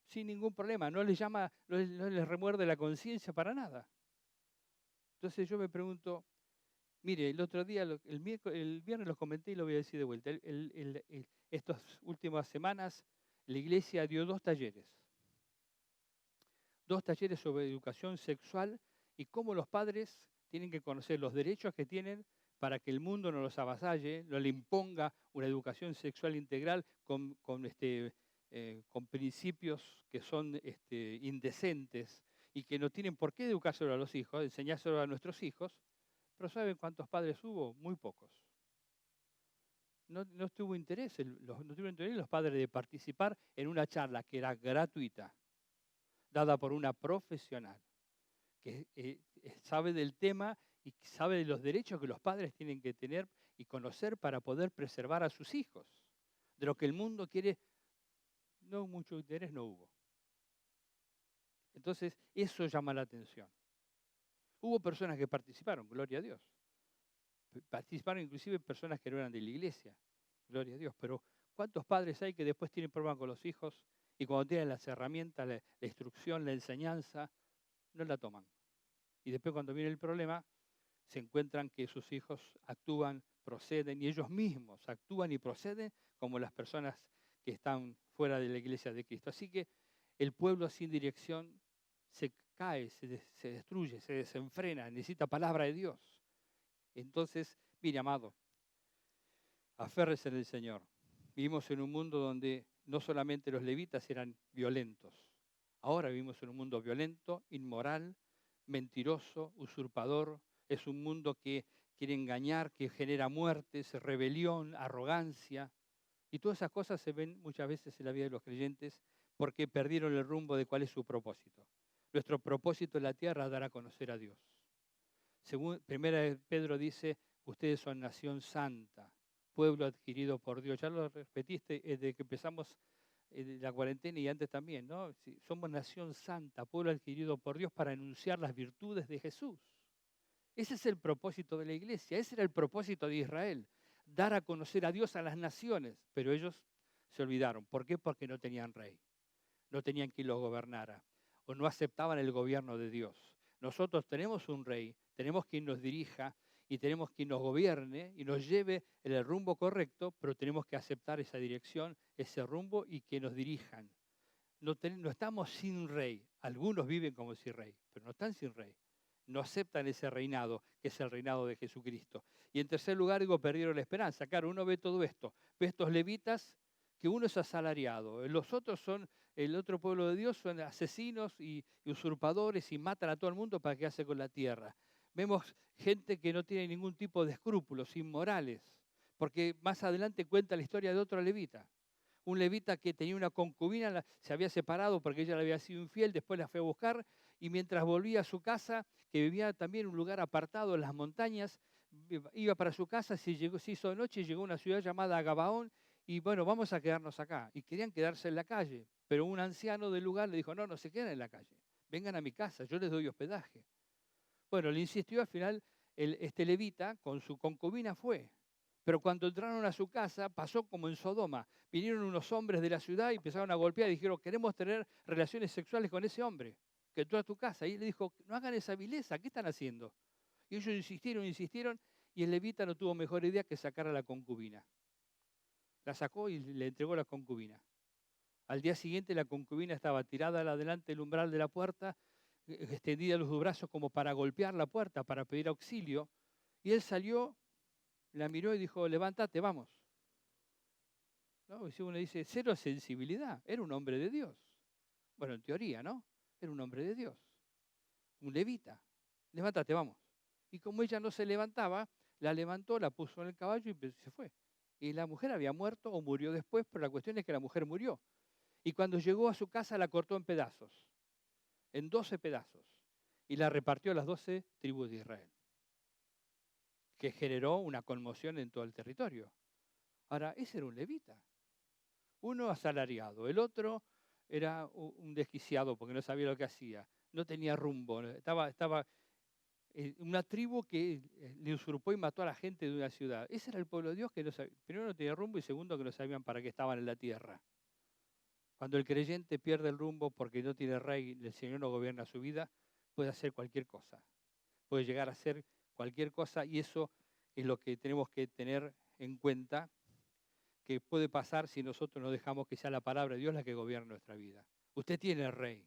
C: Sin ningún problema, no les remuerde la conciencia para nada. Entonces yo me pregunto, mire, el otro día, el viernes los comenté y lo voy a decir de vuelta. Estas últimas semanas la iglesia dio 2 talleres. 2 talleres sobre educación sexual y cómo los padres tienen que conocer los derechos que tienen para que el mundo no los avasalle, no le imponga una educación sexual integral con principios que son indecentes y que no tienen por qué educárselo a los hijos, enseñárselo a nuestros hijos. Pero ¿saben cuántos padres hubo? Muy pocos. No tuvo interés, no tuvieron interés los padres de participar en una charla que era gratuita, dada por una profesional, que sabe del tema y sabe de los derechos que los padres tienen que tener y conocer para poder preservar a sus hijos. De lo que el mundo quiere, no mucho interés no hubo. Entonces, eso llama la atención. Hubo personas que participaron, gloria a Dios. Participaron inclusive personas que no eran de la iglesia, gloria a Dios. Pero ¿cuántos padres hay que después tienen problemas con los hijos y cuando tienen las herramientas, la instrucción, la enseñanza, no la toman? Y después cuando viene el problema, se encuentran que sus hijos actúan, proceden y ellos mismos actúan y proceden como las personas que están fuera de la iglesia de Cristo. Así que el pueblo sin dirección se cae, se destruye, se desenfrena, necesita palabra de Dios. Entonces, mire, amado, aférrese en el Señor. Vivimos en un mundo donde no solamente los levitas eran violentos. Ahora vivimos en un mundo violento, inmoral, mentiroso, usurpador. Es un mundo que quiere engañar, que genera muertes, rebelión, arrogancia. Y todas esas cosas se ven muchas veces en la vida de los creyentes porque perdieron el rumbo de cuál es su propósito. Nuestro propósito en la tierra es dar a conocer a Dios. Según 1 Pedro dice, ustedes son nación santa, pueblo adquirido por Dios. Ya lo repetiste desde que empezamos la cuarentena y antes también, ¿no? Somos nación santa, pueblo adquirido por Dios para anunciar las virtudes de Jesús. Ese es el propósito de la iglesia, ese era el propósito de Israel, dar a conocer a Dios a las naciones, pero ellos se olvidaron. ¿Por qué? Porque no tenían rey, no tenían quien los gobernara o no aceptaban el gobierno de Dios. Nosotros tenemos un rey, tenemos quien nos dirija y tenemos quien nos gobierne y nos lleve en el rumbo correcto, pero tenemos que aceptar esa dirección, ese rumbo y que nos dirijan. No estamos sin rey. Algunos viven como sin rey, pero no están sin rey. No aceptan ese reinado, que es el reinado de Jesucristo. Y en tercer lugar, digo, perdieron la esperanza. Claro, uno ve todo esto. Ve estos levitas, que uno es asalariado. Los otros son, el otro pueblo de Dios, son asesinos y usurpadores y matan a todo el mundo para quedarse con la tierra. Vemos gente que no tiene ningún tipo de escrúpulos, inmorales. Porque más adelante cuenta la historia de otro levita. Un levita que tenía una concubina, se había separado porque ella le había sido infiel, después la fue a buscar y mientras volvía a su casa, que vivía también en un lugar apartado en las montañas, iba para su casa, se hizo de noche y llegó a una ciudad llamada Gabaón y bueno, vamos a quedarnos acá. Y querían quedarse en la calle, pero un anciano del lugar le dijo, no, no se queden en la calle, vengan a mi casa, yo les doy hospedaje. Bueno, le insistió, al final este levita con su concubina fue. Pero cuando entraron a su casa, pasó como en Sodoma. Vinieron unos hombres de la ciudad y empezaron a golpear y dijeron, queremos tener relaciones sexuales con ese hombre que entró a tu casa. Y él le dijo, no hagan esa vileza, ¿qué están haciendo? Y ellos insistieron, y el levita no tuvo mejor idea que sacar a la concubina. La sacó y le entregó la concubina. Al día siguiente la concubina estaba tirada adelante del umbral de la puerta, extendida los brazos como para golpear la puerta, para pedir auxilio. Y él salió, la miró y dijo, levántate, vamos. ¿No? Y si uno dice, cero sensibilidad, era un hombre de Dios. Bueno, en teoría, ¿no? Era un hombre de Dios, un levita. Levántate, vamos. Y como ella no se levantaba, la levantó, la puso en el caballo y se fue. Y la mujer había muerto o murió después, pero la cuestión es que la mujer murió. Y cuando llegó a su casa la cortó en pedazos, en 12 pedazos, y la repartió a las 12 tribus de Israel, que generó una conmoción en todo el territorio. Ahora, ese era un levita. Uno asalariado, el otro era un desquiciado porque no sabía lo que hacía, no tenía rumbo, estaba una tribu que le usurpó y mató a la gente de una ciudad. Ese era el pueblo de Dios que no sabía, primero no tenía rumbo y segundo que no sabían para qué estaban en la tierra. Cuando el creyente pierde el rumbo porque no tiene rey, el Señor no gobierna su vida, puede hacer cualquier cosa. Puede llegar a hacer cualquier cosa y eso es lo que tenemos que tener en cuenta, que puede pasar si nosotros no dejamos que sea la palabra de Dios la que gobierne nuestra vida. Usted tiene rey,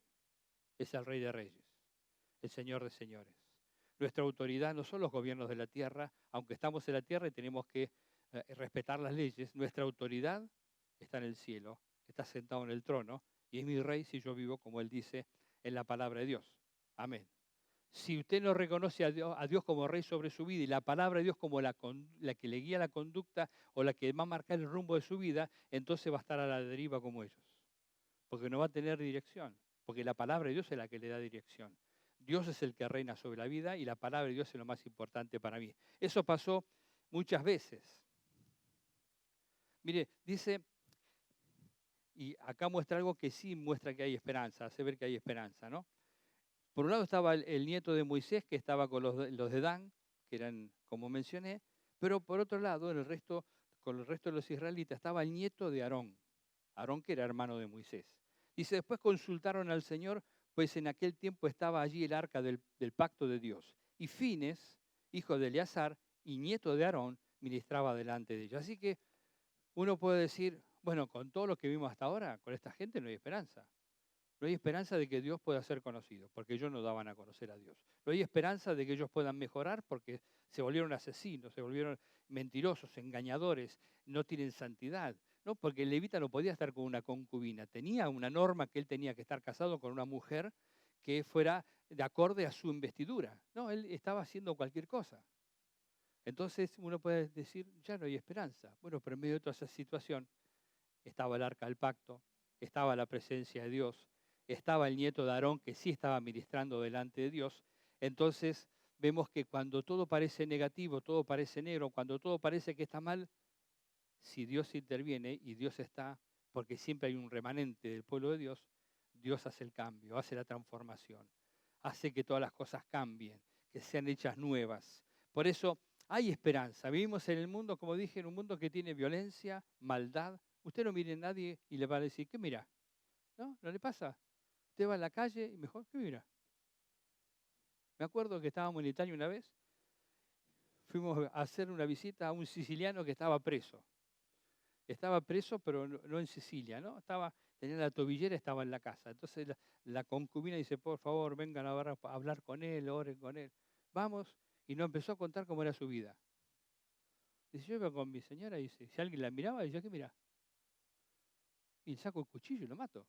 C: es el Rey de Reyes, el Señor de Señores. Nuestra autoridad no son los gobiernos de la tierra, aunque estamos en la tierra y tenemos que respetar las leyes, nuestra autoridad está en el cielo, está sentado en el trono y es mi rey si yo vivo como Él dice en la palabra de Dios. Amén. Si usted no reconoce a Dios como rey sobre su vida y la palabra de Dios como la que le guía la conducta o la que va a marcar el rumbo de su vida, entonces va a estar a la deriva como ellos. Porque no va a tener dirección, porque la palabra de Dios es la que le da dirección. Dios es el que reina sobre la vida y la palabra de Dios es lo más importante para mí. Eso pasó muchas veces. Mire, dice, y acá muestra algo que sí muestra que hay esperanza, hace ver que hay esperanza, ¿no? Por un lado estaba el nieto de Moisés, que estaba con los de Dan, que eran, como mencioné, pero por otro lado, con el resto de los israelitas, estaba el nieto de Aarón, Aarón que era hermano de Moisés. Dice, después consultaron al Señor, pues en aquel tiempo estaba allí el arca del pacto de Dios. Y Fines, hijo de Eleazar y nieto de Aarón, ministraba delante de ellos. Así que uno puede decir, bueno, con todo lo que vimos hasta ahora, con esta gente no hay esperanza. No hay esperanza de que Dios pueda ser conocido, porque ellos no daban a conocer a Dios. No hay esperanza de que ellos puedan mejorar porque se volvieron asesinos, se volvieron mentirosos, engañadores, no tienen santidad. No, porque el levita no podía estar con una concubina. Tenía una norma que él tenía que estar casado con una mujer que fuera de acorde a su investidura. No, él estaba haciendo cualquier cosa. Entonces uno puede decir, ya no hay esperanza. Bueno, pero en medio de toda esa situación estaba el arca del pacto, estaba la presencia de Dios, estaba el nieto de Aarón que sí estaba ministrando delante de Dios. Entonces vemos que cuando todo parece negativo, todo parece negro, cuando todo parece que está mal, si Dios interviene y Dios está, porque siempre hay un remanente del pueblo de Dios, Dios hace el cambio, hace la transformación, hace que todas las cosas cambien, que sean hechas nuevas. Por eso hay esperanza. Vivimos en el mundo, como dije, en un mundo que tiene violencia, maldad. Usted no mire a nadie y le va a decir, ¿qué mira? ¿No? ¿No le pasa? Usted va a la calle y mejor, ¿qué mira? Me acuerdo que estábamos en Italia una vez, fuimos a hacer una visita a un siciliano que estaba preso. Estaba preso, pero no en Sicilia, ¿no? Tenía la tobillera, estaba en la casa. Entonces la concubina dice, por favor, vengan a hablar con él, oren con él. Vamos, y nos empezó a contar cómo era su vida. Dice, yo iba con mi señora y dice, si alguien la miraba, dice, ¿qué mira? Y le saco el cuchillo y lo mato.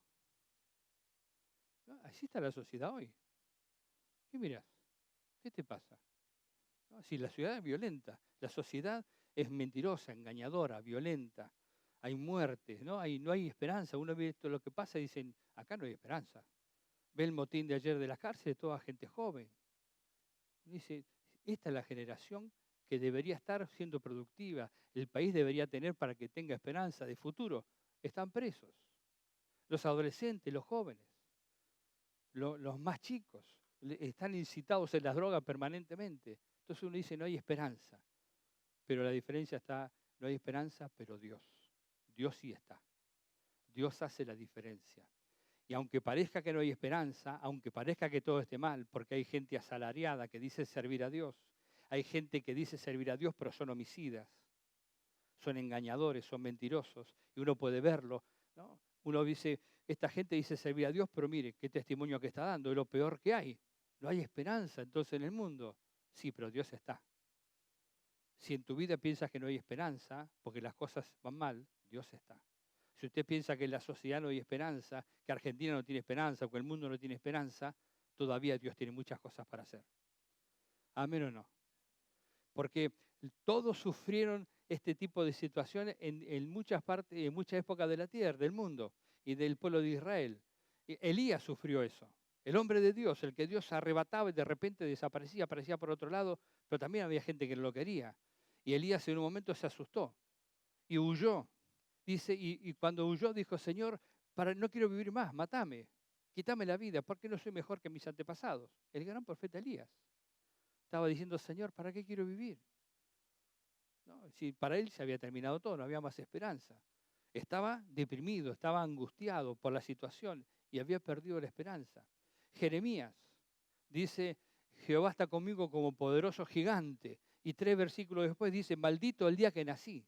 C: ¿No? Así está la sociedad hoy. ¿Qué mirás? ¿Qué te pasa? ¿No? Si la ciudad es violenta, la sociedad es mentirosa, engañadora, violenta. Hay muertes, ¿no? No hay esperanza. Uno ve todo lo que pasa y dicen, acá no hay esperanza. Ve el motín de ayer de las cárceles, toda gente joven. Dice, esta es la generación que debería estar siendo productiva, el país debería tener para que tenga esperanza de futuro. Están presos. Los adolescentes, los jóvenes, los más chicos, están incitados en las drogas permanentemente. Entonces uno dice, no hay esperanza. Pero la diferencia está, no hay esperanza, pero Dios. Dios sí está. Dios hace la diferencia. Y aunque parezca que no hay esperanza, aunque parezca que todo esté mal, porque hay gente asalariada que dice servir a Dios, hay gente que dice servir a Dios, pero son homicidas, son engañadores, son mentirosos, y uno puede verlo, ¿no? Uno dice, esta gente dice servir a Dios, pero mire, qué testimonio que está dando, es lo peor que hay. No hay esperanza entonces en el mundo. Sí, pero Dios está. Si en tu vida piensas que no hay esperanza, porque las cosas van mal, Dios está. Si usted piensa que en la sociedad no hay esperanza, que Argentina no tiene esperanza, o que el mundo no tiene esperanza, todavía Dios tiene muchas cosas para hacer. Amén o no. Porque todos sufrieron este tipo de situaciones en muchas partes, en muchas épocas de la tierra, del mundo y del pueblo de Israel. Elías sufrió eso. El hombre de Dios, el que Dios arrebataba y de repente desaparecía, aparecía por otro lado, pero también había gente que no lo quería. Y Elías en un momento se asustó y huyó. Dice, y cuando huyó dijo, Señor, no quiero vivir más, mátame, quítame la vida, porque no soy mejor que mis antepasados. El gran profeta Elías estaba diciendo, Señor, ¿para qué quiero vivir? ¿No? Si para él se había terminado todo, no había más esperanza. Estaba deprimido, estaba angustiado por la situación y había perdido la esperanza. Jeremías dice, Jehová está conmigo como poderoso gigante. Y 3 versículos después dice, maldito el día que nací.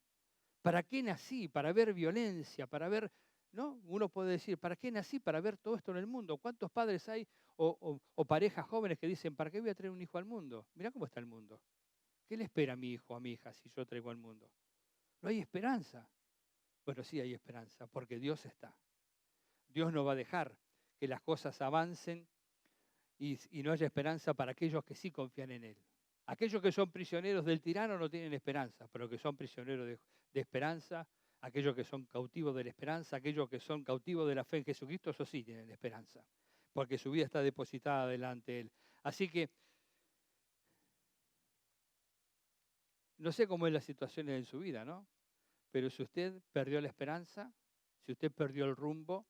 C: ¿Para qué nací? Para ver violencia, para ver, ¿no? Uno puede decir, ¿para qué nací? Para ver todo esto en el mundo. ¿Cuántos padres hay o parejas jóvenes que dicen, ¿para qué voy a traer un hijo al mundo? Mirá cómo está el mundo. ¿Qué le espera a mi hijo o a mi hija si yo traigo al mundo? No hay esperanza. Bueno, sí hay esperanza, porque Dios está. Dios no va a dejar que las cosas avancen y no haya esperanza para aquellos que sí confían en Él. Aquellos que son prisioneros del tirano no tienen esperanza, pero que son prisioneros de esperanza, aquellos que son cautivos de la esperanza, aquellos que son cautivos de la fe en Jesucristo, eso sí tienen esperanza, porque su vida está depositada delante de Él. Así que, no sé cómo es la situación en su vida, ¿no? Pero si usted perdió la esperanza, si usted perdió el rumbo,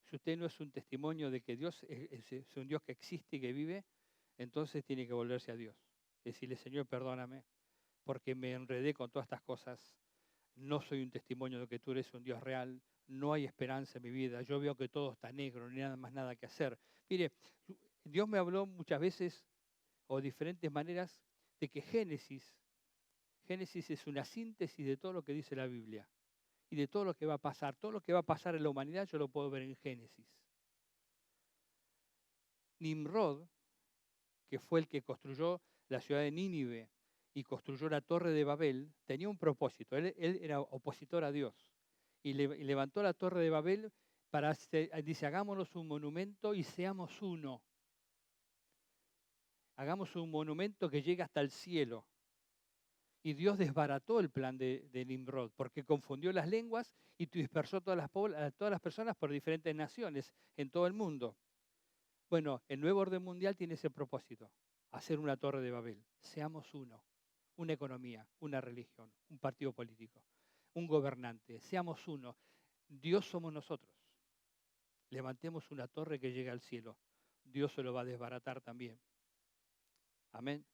C: si usted no es un testimonio de que Dios es un Dios que existe y que vive, entonces tiene que volverse a Dios. Decirle, Señor, perdóname, porque me enredé con todas estas cosas. No soy un testimonio de que tú eres un Dios real. No hay esperanza en mi vida. Yo veo que todo está negro, no hay nada más nada que hacer. Mire, Dios me habló muchas veces, o de diferentes maneras, de que Génesis es una síntesis de todo lo que dice la Biblia y de todo lo que va a pasar. Todo lo que va a pasar en la humanidad yo lo puedo ver en Génesis. Nimrod, que fue el que construyó la ciudad de Nínive y construyó la torre de Babel, tenía un propósito. Él era opositor a Dios. Y levantó la torre de Babel dice, hagámonos un monumento y seamos uno. Hagamos un monumento que llegue hasta el cielo. Y Dios desbarató el plan de Nimrod, porque confundió las lenguas y dispersó a todas las personas por diferentes naciones en todo el mundo. Bueno, el nuevo orden mundial tiene ese propósito, hacer una torre de Babel. Seamos uno, una economía, una religión, un partido político, un gobernante. Seamos uno. Dios somos nosotros. Levantemos una torre que llegue al cielo. Dios se lo va a desbaratar también. Amén.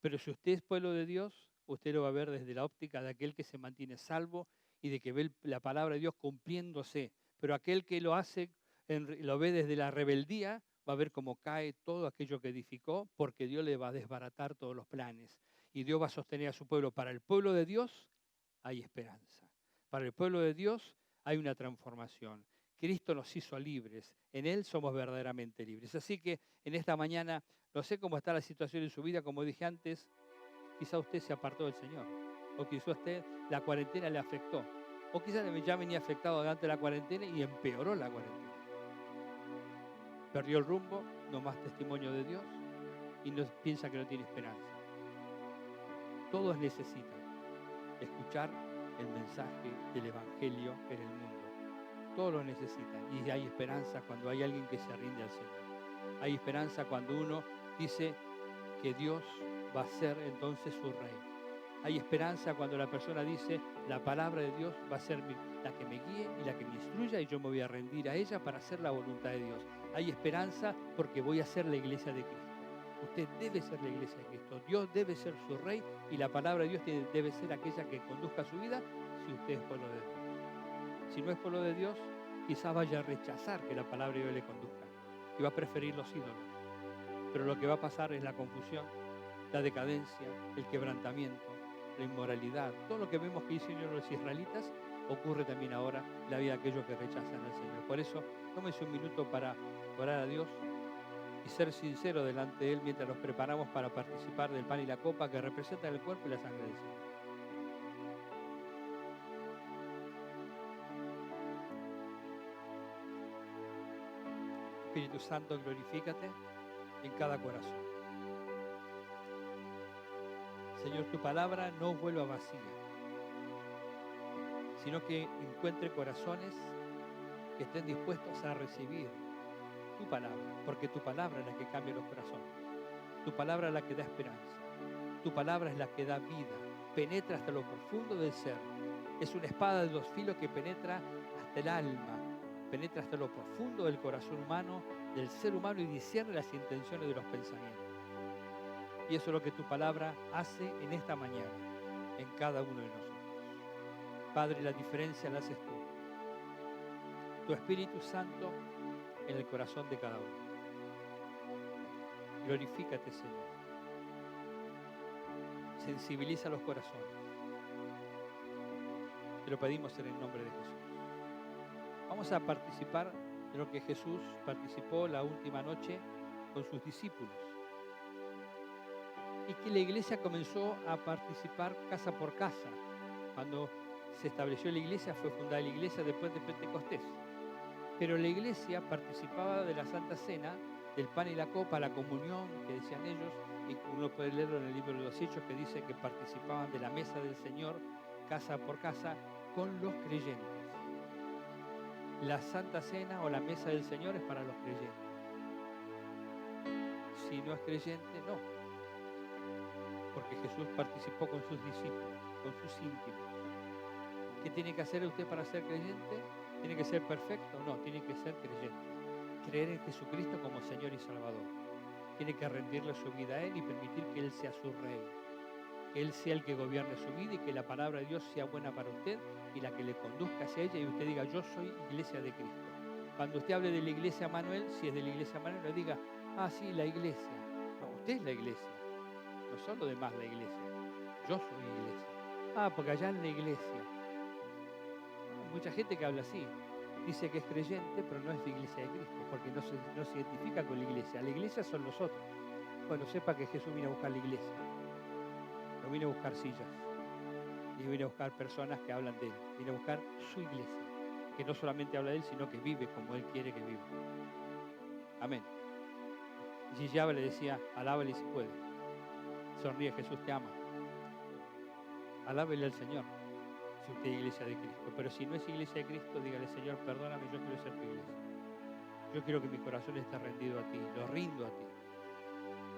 C: Pero si usted es pueblo de Dios, usted lo va a ver desde la óptica de aquel que se mantiene salvo y de que ve la palabra de Dios cumpliéndose. Pero aquel que lo hace, lo ve desde la rebeldía, va a ver cómo cae todo aquello que edificó, porque Dios le va a desbaratar todos los planes. Y Dios va a sostener a su pueblo. Para el pueblo de Dios hay esperanza. Para el pueblo de Dios hay una transformación. Cristo nos hizo libres. En Él somos verdaderamente libres. Así que en esta mañana, no sé cómo está la situación en su vida, como dije antes, quizá usted se apartó del Señor. O quizá usted la cuarentena le afectó. O quizá ya venía afectado durante la cuarentena y empeoró la cuarentena. Perdió el rumbo, no más testimonio de Dios y piensa que no tiene esperanza. Todos necesitan escuchar el mensaje del Evangelio en el mundo. Todos lo necesitan y hay esperanza cuando hay alguien que se rinde al Señor. Hay esperanza cuando uno dice que Dios va a ser entonces su rey. Hay esperanza cuando la persona dice la palabra de Dios va a ser la que me guíe y la que me instruya y yo me voy a rendir a ella para hacer la voluntad de Dios. Hay esperanza porque voy a ser la iglesia de Cristo. Usted debe ser la iglesia de Cristo. Dios debe ser su rey y la palabra de Dios debe ser aquella que conduzca su vida si usted es pueblo de Dios. Si no es pueblo de Dios, quizás vaya a rechazar que la palabra de Dios le conduzca y va a preferir los ídolos. Pero lo que va a pasar es la confusión, la decadencia, el quebrantamiento, la inmoralidad. Todo lo que vemos que hicieron los israelitas ocurre también ahora en la vida de aquellos que rechazan al Señor. Por eso, tómese un minuto para orar a Dios y ser sincero delante de Él mientras nos preparamos para participar del pan y la copa que representan el cuerpo y la sangre del Señor. Espíritu Santo, glorifícate en cada corazón. Señor, tu palabra no vuelva vacía, sino que encuentre corazones que estén dispuestos a recibir tu palabra, porque tu palabra es la que cambia los corazones. Tu palabra es la que da esperanza. Tu palabra es la que da vida, penetra hasta lo profundo del ser. Es una espada de dos filos que penetra hasta el alma, penetra hasta lo profundo del corazón humano, del ser humano y discierne las intenciones de los pensamientos. Y eso es lo que tu palabra hace en esta mañana, en cada uno de nosotros. Padre, la diferencia la haces tú. Tu Espíritu Santo en el corazón de cada uno. Glorifícate, Señor. Sensibiliza los corazones. Te lo pedimos en el nombre de Jesús. Vamos a participar de lo que Jesús participó la última noche con sus discípulos. Y que la iglesia comenzó a participar casa por casa. Cuando se estableció la iglesia, fue fundada la iglesia después de Pentecostés. Pero la iglesia participaba de la Santa Cena, del pan y la copa, la comunión que decían ellos, y uno puede leerlo en el libro de los Hechos que dice que participaban de la mesa del Señor, casa por casa, con los creyentes. La Santa Cena o la mesa del Señor es para los creyentes. Si no es creyente, no. Porque Jesús participó con sus discípulos, con sus íntimos. ¿Qué tiene que hacer usted para ser creyente? ¿Tiene que ser perfecto? No, tiene que ser creyente. Creer en Jesucristo como Señor y Salvador. Tiene que rendirle su vida a Él y permitir que Él sea su Rey. Que Él sea el que gobierne su vida y que la palabra de Dios sea buena para usted y la que le conduzca hacia ella y usted diga, yo soy iglesia de Cristo. Cuando usted hable de la iglesia Manuel, si es de la iglesia Manuel, no diga, ah, sí, la iglesia. No, usted es la iglesia. No son los demás la iglesia. Yo soy iglesia. Ah, porque allá en la iglesia. Mucha gente que habla así. Dice que es creyente, pero no es de iglesia de Cristo, porque no se identifica con la iglesia. La iglesia son los otros. Bueno, sepa que Jesús vino a buscar la iglesia. No vino a buscar sillas. Ni vino a buscar personas que hablan de Él. Vino a buscar su iglesia. Que no solamente habla de Él, sino que vive como Él quiere que viva. Amén. Y Gillaba le decía, alábale si puede. Sonríe, Jesús te ama. Alábele al Señor. Si usted es iglesia de Cristo. Pero si no es iglesia de Cristo, dígale, Señor, perdóname, yo quiero ser tu iglesia. Yo quiero que mi corazón esté rendido a ti, lo rindo a ti.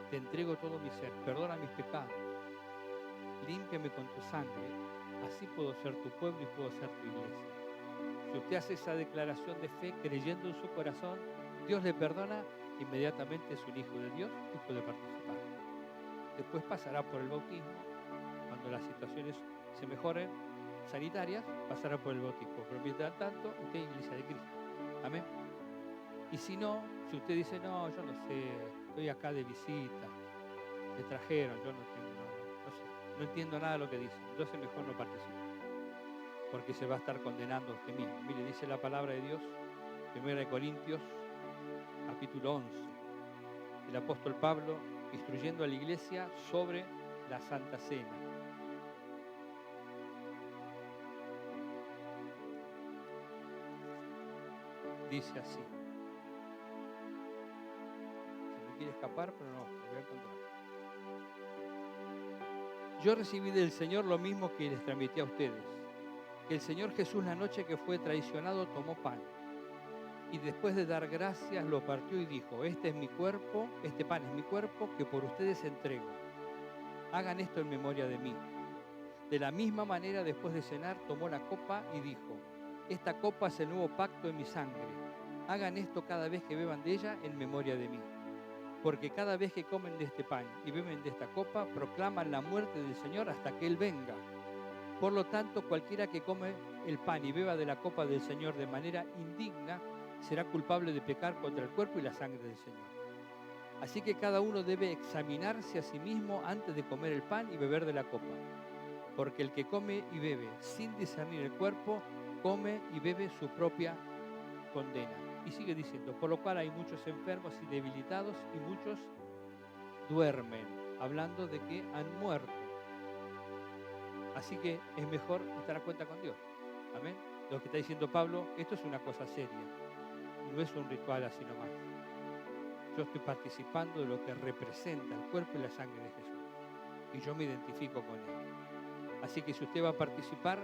C: Te entrego todo mi ser, perdona mis pecados. Límpiame con tu sangre, así puedo ser tu pueblo y puedo ser tu iglesia. Si usted hace esa declaración de fe, creyendo en su corazón, Dios le perdona, inmediatamente es un hijo de Dios y puede participar. después pasará por el bautismo. Cuando las situaciones se mejoren sanitarias, pasará por el bautismo. Pero mientras tanto, usted es iglesia de Cristo. Amén. Y si no, si usted dice, no, yo no sé, estoy acá de visita, me trajeron, yo no sé, no entiendo nada de lo que dicen, entonces mejor no participo, porque se va a estar condenando a usted mismo. Mire, dice la palabra de Dios, 1 Corintios, capítulo 11, el apóstol Pablo instruyendo a la iglesia sobre la Santa Cena. Dice así. Se me quiere escapar, pero no, lo voy a encontrar. Yo recibí del Señor lo mismo que les transmití a ustedes, que el Señor Jesús la noche que fue traicionado tomó pan y después de dar gracias lo partió y dijo, este pan es mi cuerpo que por ustedes entrego. Hagan esto en memoria de mí. De la misma manera, después de cenar, tomó la copa y dijo, esta copa es el nuevo pacto en mi sangre. Hagan esto cada vez que beban de ella en memoria de mí. Porque cada vez que comen de este pan y beben de esta copa, proclaman la muerte del Señor hasta que Él venga. Por lo tanto, cualquiera que come el pan y beba de la copa del Señor de manera indigna, será culpable de pecar contra el cuerpo y la sangre del Señor. Así que cada uno debe examinarse a sí mismo antes de comer el pan y beber de la copa. Porque el que come y bebe sin discernir el cuerpo, come y bebe su propia condena. Y sigue diciendo, por lo cual hay muchos enfermos y debilitados y muchos duermen, hablando de que han muerto. Así que es mejor estar a cuenta con Dios. Amén. Lo que está diciendo Pablo, esto es una cosa seria. No es un ritual así nomás. Yo estoy participando de lo que representa el cuerpo y la sangre de Jesús. Y yo me identifico con Él. Así que si usted va a participar,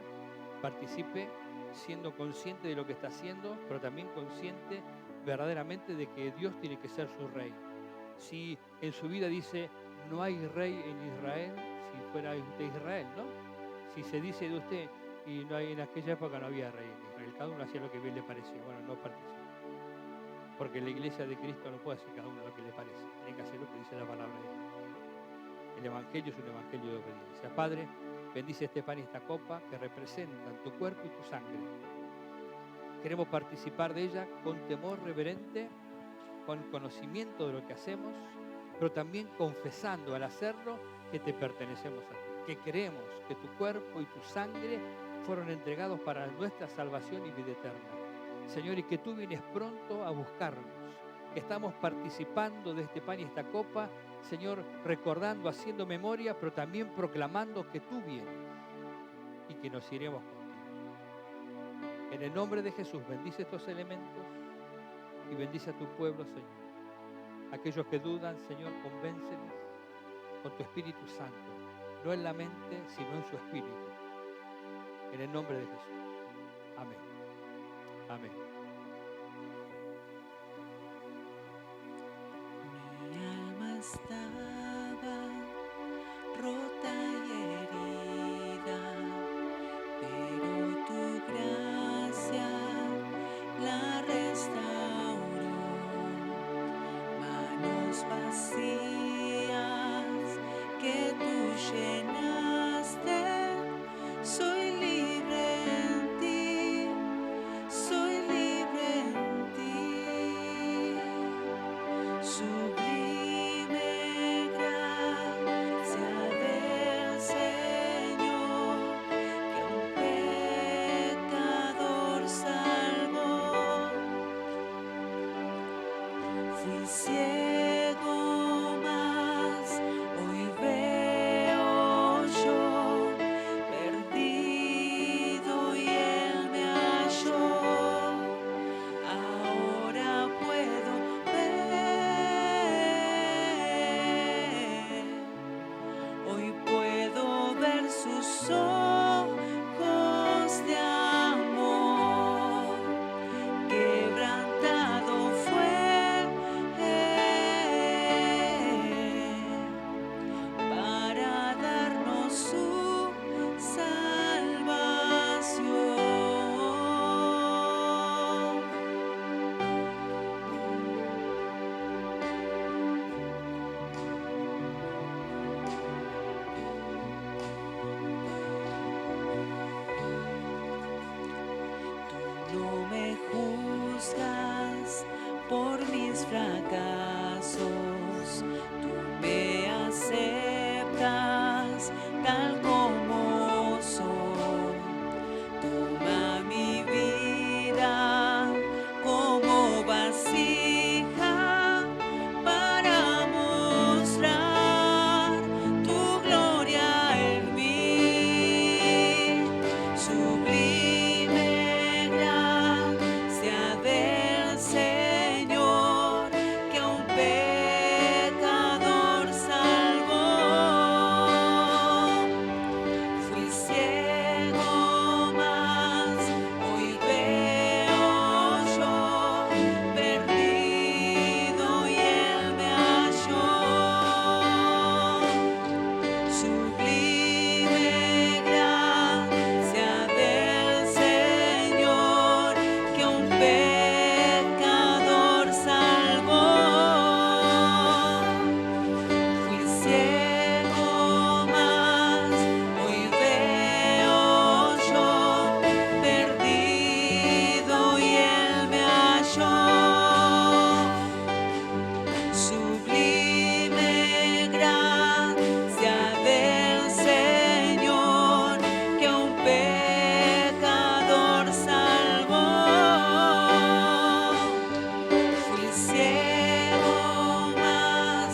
C: participe siendo consciente de lo que está haciendo, pero también consciente verdaderamente de que Dios tiene que ser su rey. Si en su vida dice, no hay rey en Israel, si fuera usted Israel, ¿no? Si se dice de usted, y no hay, en aquella época no había rey en Israel, cada uno hacía lo que bien le parecía, bueno, no participe. Porque la iglesia de Cristo no puede hacer cada uno lo que le parece, tiene que hacer lo que dice la palabra de Dios. El evangelio es un evangelio de obediencia. Padre, bendice este pan y esta copa que representan tu cuerpo y tu sangre. Queremos participar de ella con temor reverente, con conocimiento de lo que hacemos, pero también confesando al hacerlo que te pertenecemos a ti, que creemos que tu cuerpo y tu sangre fueron entregados para nuestra salvación y vida eterna. Señor, y que tú vienes pronto a buscarnos, que estamos participando de este pan y esta copa, Señor, recordando, haciendo memoria, pero también proclamando que tú vienes y que nos iremos contigo. En el nombre de Jesús, bendice estos elementos y bendice a tu pueblo, Señor. Aquellos que dudan, Señor, convénceles con tu Espíritu Santo, no en la mente, sino en su Espíritu. En el nombre de Jesús. Amén. Amén.
B: Mi alma estaba rota y herida, pero tu gracia la restauró. Manos vacías que tú llenaste, soy libre en ti, soy libre en ti. Sublime gracia del Señor, que un pecador salvó. Fui ciego, mas hoy veo yo, perdido y Él me halló. Ahora puedo ver, hoy puedo ver sus ojos de amor. Quebrantado fue No me juzgas por mis fracasos, tú me aceptas tal como soy. Toma mi vida como vasija para mostrar tu gloria en mí. Sublime gracia del Señor que a un pecador salvó. Fui ciego, mas hoy veo yo, perdido y Él me halló. Sublime gracia del Señor que a un pecador salvó. Fui ciego, mas hoy veo yo, perdido y Él me halló. Sublime gracia del Señor que a un pecador salvó. Fui ciego, mas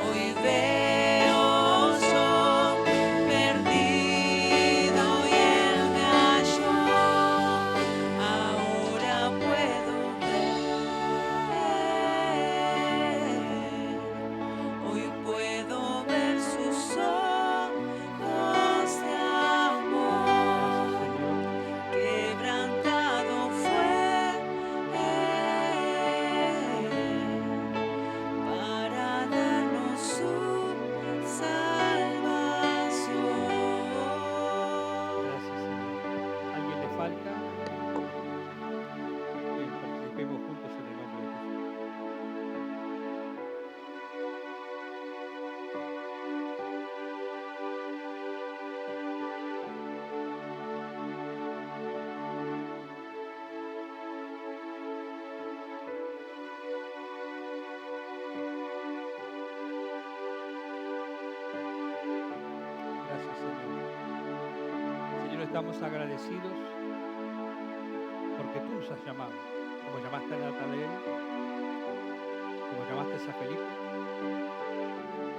B: hoy veo yo, perdido y Él me halló. Ahora puedo ver, hoy puedo ver sus ojos de amor. Quebrantado fue para darnos su salvación.
C: Gracias, Señor. ¿Alguien le falta? Bien, participemos juntos en el nombre de Jesús. Gracias, Señor. Señor, estamos agradecidos porque tú nos has llamado, como llamaste a Natanael, como llamaste a Felipe,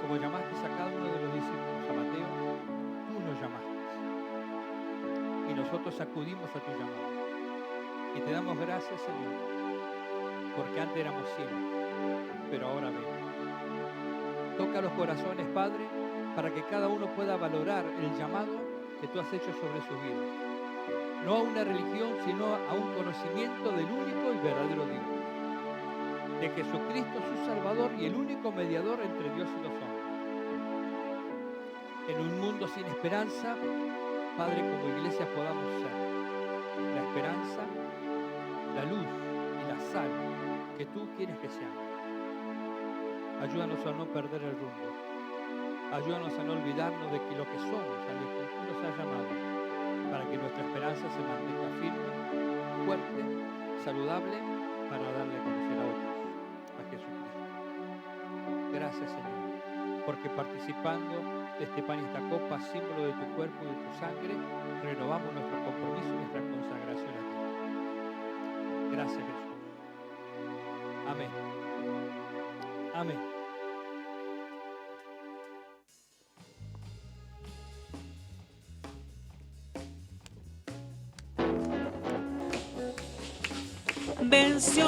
C: como llamaste a cada uno de los discípulos, a Mateo, tú nos llamaste. Y nosotros acudimos a tu llamado. Y te damos gracias, Señor, porque antes éramos ciegos, pero ahora vemos. Toca los corazones, Padre, para que cada uno pueda valorar el llamado que tú has hecho sobre sus vidas. No a una religión, sino a un conocimiento del único y verdadero Dios, de Jesucristo su Salvador y el único mediador entre Dios y los hombres. En un mundo sin esperanza, Padre, como iglesia podamos ser la esperanza, la luz y la sal que tú quieres que seamos. Ayúdanos a no perder el rumbo. Ayúdanos a no olvidarnos de que lo que somos, a lo que tú nos has llamado, para que nuestra esperanza se mantenga firme, fuerte, saludable, para darle a conocer a otros a Jesucristo. Gracias, Señor, porque participando de este pan y esta copa, símbolo de tu cuerpo y de tu sangre, renovamos nuestro compromiso y nuestra consagración a ti. Gracias, Jesús. Amén. Amén.
B: Venció,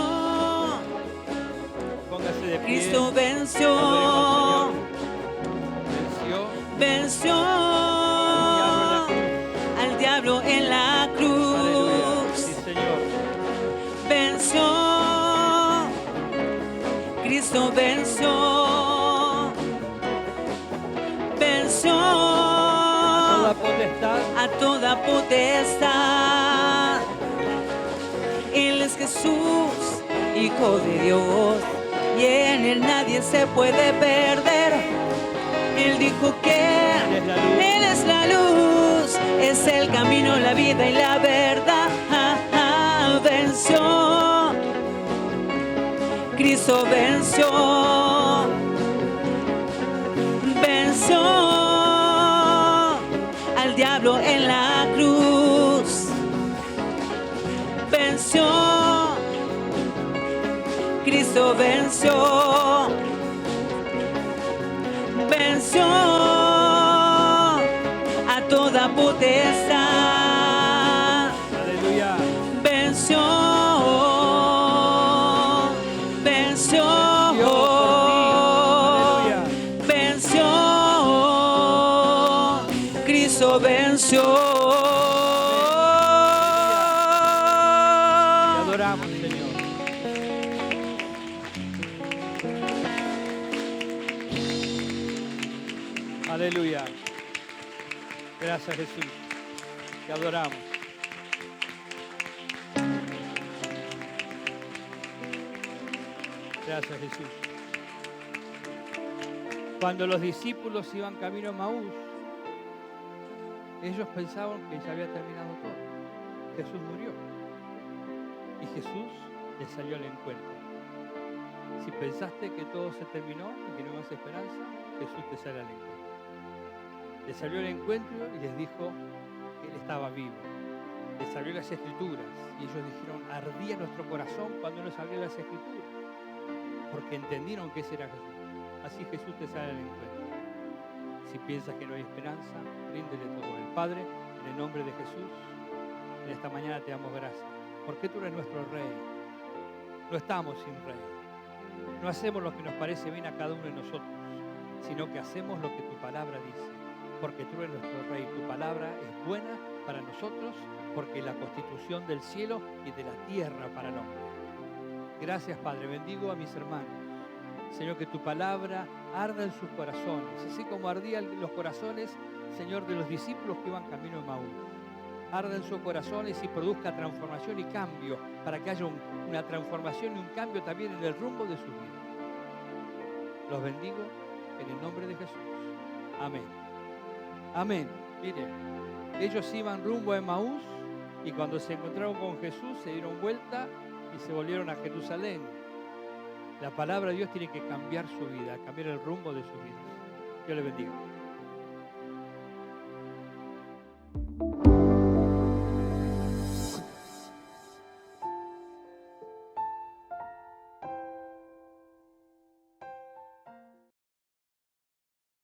C: Póngase de pie.
B: Cristo venció,
C: Adoremos al Señor. Venció
B: al diablo en la cruz.
C: Aleluya. Sí, Señor.
B: Venció, Cristo venció, venció a toda potestad. Él es Jesús, Hijo de Dios, y en Él nadie se puede perder. Él dijo que Él es la luz, es el camino, la vida y la verdad. venció, Cristo venció, venció al diablo en la cruz, venció, Cristo venció, venció a toda potestad,
C: Aleluya.
B: venció, venció,
C: Aleluya.
B: venció, Cristo venció.
C: Te adoramos, Señor. Aleluya. Gracias, Jesús. Te adoramos. Gracias, Jesús. Cuando los discípulos iban camino a Maús, ellos pensaban que ya había terminado todo. Jesús murió. Y Jesús les salió al encuentro. Si pensaste que todo se terminó y que no hay más esperanza, Jesús te sale al encuentro. Les salió al encuentro y les dijo que Él estaba vivo. Les abrió las Escrituras y ellos dijeron, ardía nuestro corazón cuando nos abrió las Escrituras, porque entendieron que ese era Jesús. Así Jesús te sale al encuentro. Si piensas que no hay esperanza, ríndele todo al Padre, en el nombre de Jesús. En esta mañana te damos gracias, porque tú eres nuestro Rey. No estamos sin Rey. No hacemos lo que nos parece bien a cada uno de nosotros, sino que hacemos lo que tu palabra dice, porque tú eres nuestro Rey. Tu palabra es buena para nosotros, porque es la constitución del cielo y de la tierra para el hombre. Gracias, Padre. Bendigo a mis hermanos. Señor, que tu palabra arda en sus corazones, así como ardían los corazones, Señor, de los discípulos que iban camino de Maús. Arda en sus corazones y produzca transformación y cambio, para que haya una transformación y un cambio también en el rumbo de su vida. Los bendigo en el nombre de Jesús. Amén. Amén. Mire, ellos iban rumbo a Emaús y cuando se encontraron con Jesús se dieron vuelta y se volvieron a Jerusalén. La palabra de Dios tiene que cambiar su vida, cambiar el rumbo de su vida. Dios le bendiga.